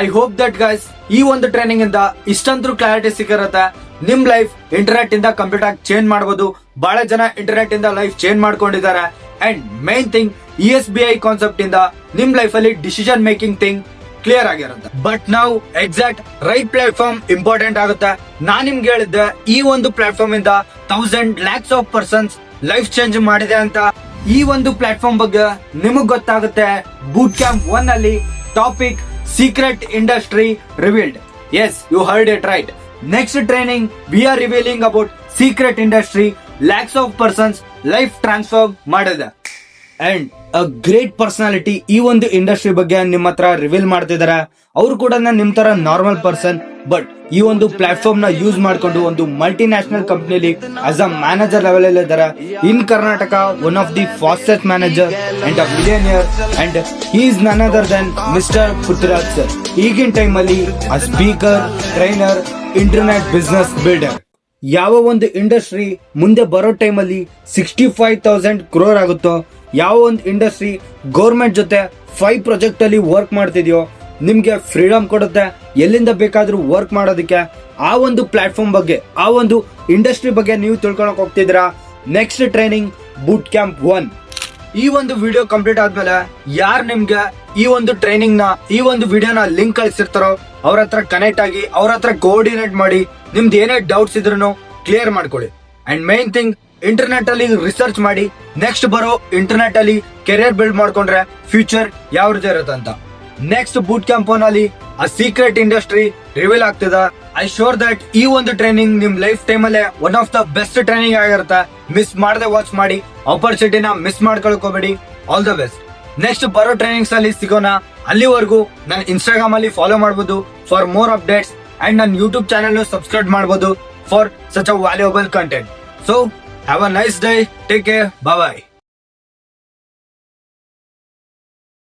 ಐ ಹೋಪ್ ದಟ್ ಗೈಸ್ ಈ ಒಂದು ಟ್ರೈನಿಂಗ್ ಇಂದ ಇಷ್ಟಂತೂ ಕ್ಲಾರಿಟಿ ಸಿಕ್ಕಿರುತ್ತೆ. ನಿಮ್ ಲೈಫ್ ಇಂಟರ್ನೆಟ್ ಇಂದ ಕಂಪ್ಲೀಟ್ ಆಗಿ ಚೇಂಜ್ ಮಾಡಬಹುದು. ಬಹಳ ಜನ ಇಂಟರ್ನೆಟ್ ಇಂದ ಲೈಫ್ ಚೇಂಜ್ ಮಾಡ್ಕೊಂಡಿದ್ದಾರೆ. And main thing ESBI concept ಇಂದ ನಿಮ್ ಲೈಫ್ ಅಲ್ಲಿ ಡಿಸಿಷನ್ ಮೇಕಿಂಗ್ ಥಿಂಗ್ ಕ್ಲಿಯರ್ ಆಗಿರುತ್ತೆ. ಬಟ್ ನಾವು ಎಕ್ಸಾಕ್ಟ್ ರೈಟ್ ಪ್ಲಾಟ್ಫಾರ್ಮ್ ಇಂಪಾರ್ಟೆಂಟ್ ಆಗುತ್ತೆ. ನಾನ್ ನಿಮ್ಗೆ ಹೇಳಿದ್ದೆ ಈ ಒಂದು ಪ್ಲಾಟ್ಫಾರ್ಮ್ ಇಂದ 1000 lakhs of persons life change ಮಾಡಿದೆ ಅಂತ. ಈ ಒಂದು ಪ್ಲಾಟ್ಫಾರ್ಮ್ ಬಗ್ಗೆ ನಿಮಗ್ ಗೊತ್ತಾಗುತ್ತೆ. ಬೂಟ್ ಕ್ಯಾಂಪ್ 1 ಅಲ್ಲಿ topic secret industry revealed. Yes, you heard it right. Next training we are revealing about secret industry, lakhs of persons life transform ಮಾಡಿದೆ. ಅಂಡ್ ಅ ಗ್ರೇಟ್ ಪರ್ಸನಾಲಿಟಿ ಈ ಒಂದು ಇಂಡಸ್ಟ್ರಿ ಬಗ್ಗೆ ನಿಮ್ಮ ಹತ್ರ ರಿವೀಲ್ ಮಾಡ್ತಿದ್ದಾರೆ. ಅವ್ರು ಕೂಡ ನಿಮ್ ತರ ನಾರ್ಮಲ್ ಪರ್ಸನ್, ಬಟ್ ಈ ಒಂದು ಪ್ಲಾಟ್ಫಾರ್ಮ್ ನ ಯೂಸ್ ಮಾಡ್ಕೊಂಡು ಒಂದು ಮಲ್ಟಿ ನ್ಯಾಷನಲ್ ಕಂಪನಿಲಿ ಆಸ್ ಅ ಮ್ಯಾನೇಜರ್ ಲೆವೆಲ್ ಅಲ್ಲಿ ಇದ್ದಾರೆ. In Karnataka one of the fastest manager and a millionaire, and he is none other than mister Prithviraj sir. ಈಗಿನ ಟೈಮ್ ಅಲ್ಲಿ a speaker, trainer, internet business builder. ಯಾವ ಒಂದು ಇಂಡಸ್ಟ್ರಿ ಮುಂದೆ ಬರೋ ಟೈಮ್ ಅಲ್ಲಿ 65,000 crore ಆಗುತ್ತೋ, ಯಾವ ಒಂದು ಇಂಡಸ್ಟ್ರಿ ಗೌರ್ಮೆಂಟ್ ಜೊತೆ 5 ಪ್ರಾಜೆಕ್ಟ್ ಅಲ್ಲಿ ವರ್ಕ್ ಮಾಡ್ತಿದ್ಯೋ, ನಿಮ್ಗೆ ಫ್ರೀಡಮ್ ಕೊಡುತ್ತೆ ಎಲ್ಲಿಂದ ಬೇಕಾದ್ರೂ ವರ್ಕ್ ಮಾಡೋದಕ್ಕೆ. ಆ ಒಂದು ಪ್ಲಾಟ್ಫಾರ್ಮ್ ಬಗ್ಗೆ, ಆ ಒಂದು ಇಂಡಸ್ಟ್ರಿ ಬಗ್ಗೆ ನೀವು ತಿಳ್ಕೊಳಕ್ ಹೋಗ್ತಿದ್ದೀರಾ. Next training boot camp 1. ಈ ಒಂದು ವಿಡಿಯೋ ಕಂಪ್ಲೀಟ್ ಆದ್ಮೇಲೆ ಯಾರು ನಿಮ್ಗೆ ಈ ಒಂದು ಟ್ರೈನಿಂಗ್ ನ, ಈ ಒಂದು ವಿಡಿಯೋನ ಲಿಂಕ್ ಕಳಿಸಿರ್ತಾರೋ ಅವ್ರ ಹತ್ರ ಕನೆಕ್ಟ್ ಆಗಿ, ಅವ್ರ ಹತ್ರ ಕೋಆರ್ಡಿನೇಟ್ ಮಾಡಿ ನಿಮ್ದು ಏನೇ ಡೌಟ್ಸ್ ಇದ್ರು ಕ್ಲಿಯರ್ ಮಾಡ್ಕೊಳ್ಳಿ. ಅಂಡ್ ಮೇನ್ ಥಿಂಗ್, ಇಂಟರ್ನೆಟ್ ಅಲ್ಲಿ ರಿಸರ್ಚ್ ಮಾಡಿ ನೆಕ್ಸ್ಟ್ ಬರೋ ಇಂಟರ್ನೆಟ್ ಅಲ್ಲಿ ಕೆರಿಯರ್ ಬಿಲ್ಡ್ ಮಾಡ್ಕೊಂಡ್ರೆ ಫ್ಯೂಚರ್ ಯಾವ ರೀತಿ ಇರುತ್ತೆ ಅಂತ. ನೆಕ್ಸ್ಟ್ ಬೂಟ್ ಕ್ಯಾಂಪ್ 1 ಅಲ್ಲಿ ಆ ಸೀಕ್ರೆಟ್ ಇಂಡಸ್ಟ್ರಿ ರಿವೀಲ್ ಆಗ್ತದ. ಐ ಶೋರ್ ದಟ್ ಈ ಒಂದು ಟ್ರೈನಿಂಗ್ ನಿಮ್ ಲೈಫ್ ಟೈಮ್ ಅಲ್ಲೇ one of the best training ಆಗಿರುತ್ತೆ. ಮಿಸ್ ಮಾಡದೆ ವಾಚ್ ಮಾಡಿ, ಆಪರ್ಚುನಿಟಿನ ಮಿಸ್ ಮಾಡ್ಕೊಳ್ಕೋಬೇಡಿ. All the best. ನೆಕ್ಸ್ಟ್ ಬರೋ ಟ್ರೈನಿಂಗ್ಸ್ ಅಲ್ಲಿ ಸಿಗೋಣ. ಅಲ್ಲಿವರೆಗೂ ನನ್ನ ಇನ್ಸ್ಟಾಗ್ರಾಮ್ ಅಲ್ಲಿ ಫಾಲೋ ಮಾಡಬಹುದು ಫಾರ್ ಮೋರ್ ಅಪ್ಡೇಟ್ಸ್, ಅಂಡ್ ನನ್ನ ಯೂಟ್ಯೂಬ್ ಚಾನಲ್ ಸಬ್ಸ್ಕ್ರೈಬ್ ಮಾಡಬಹುದು for such a valuable content. So have a nice day, take care, bye bye.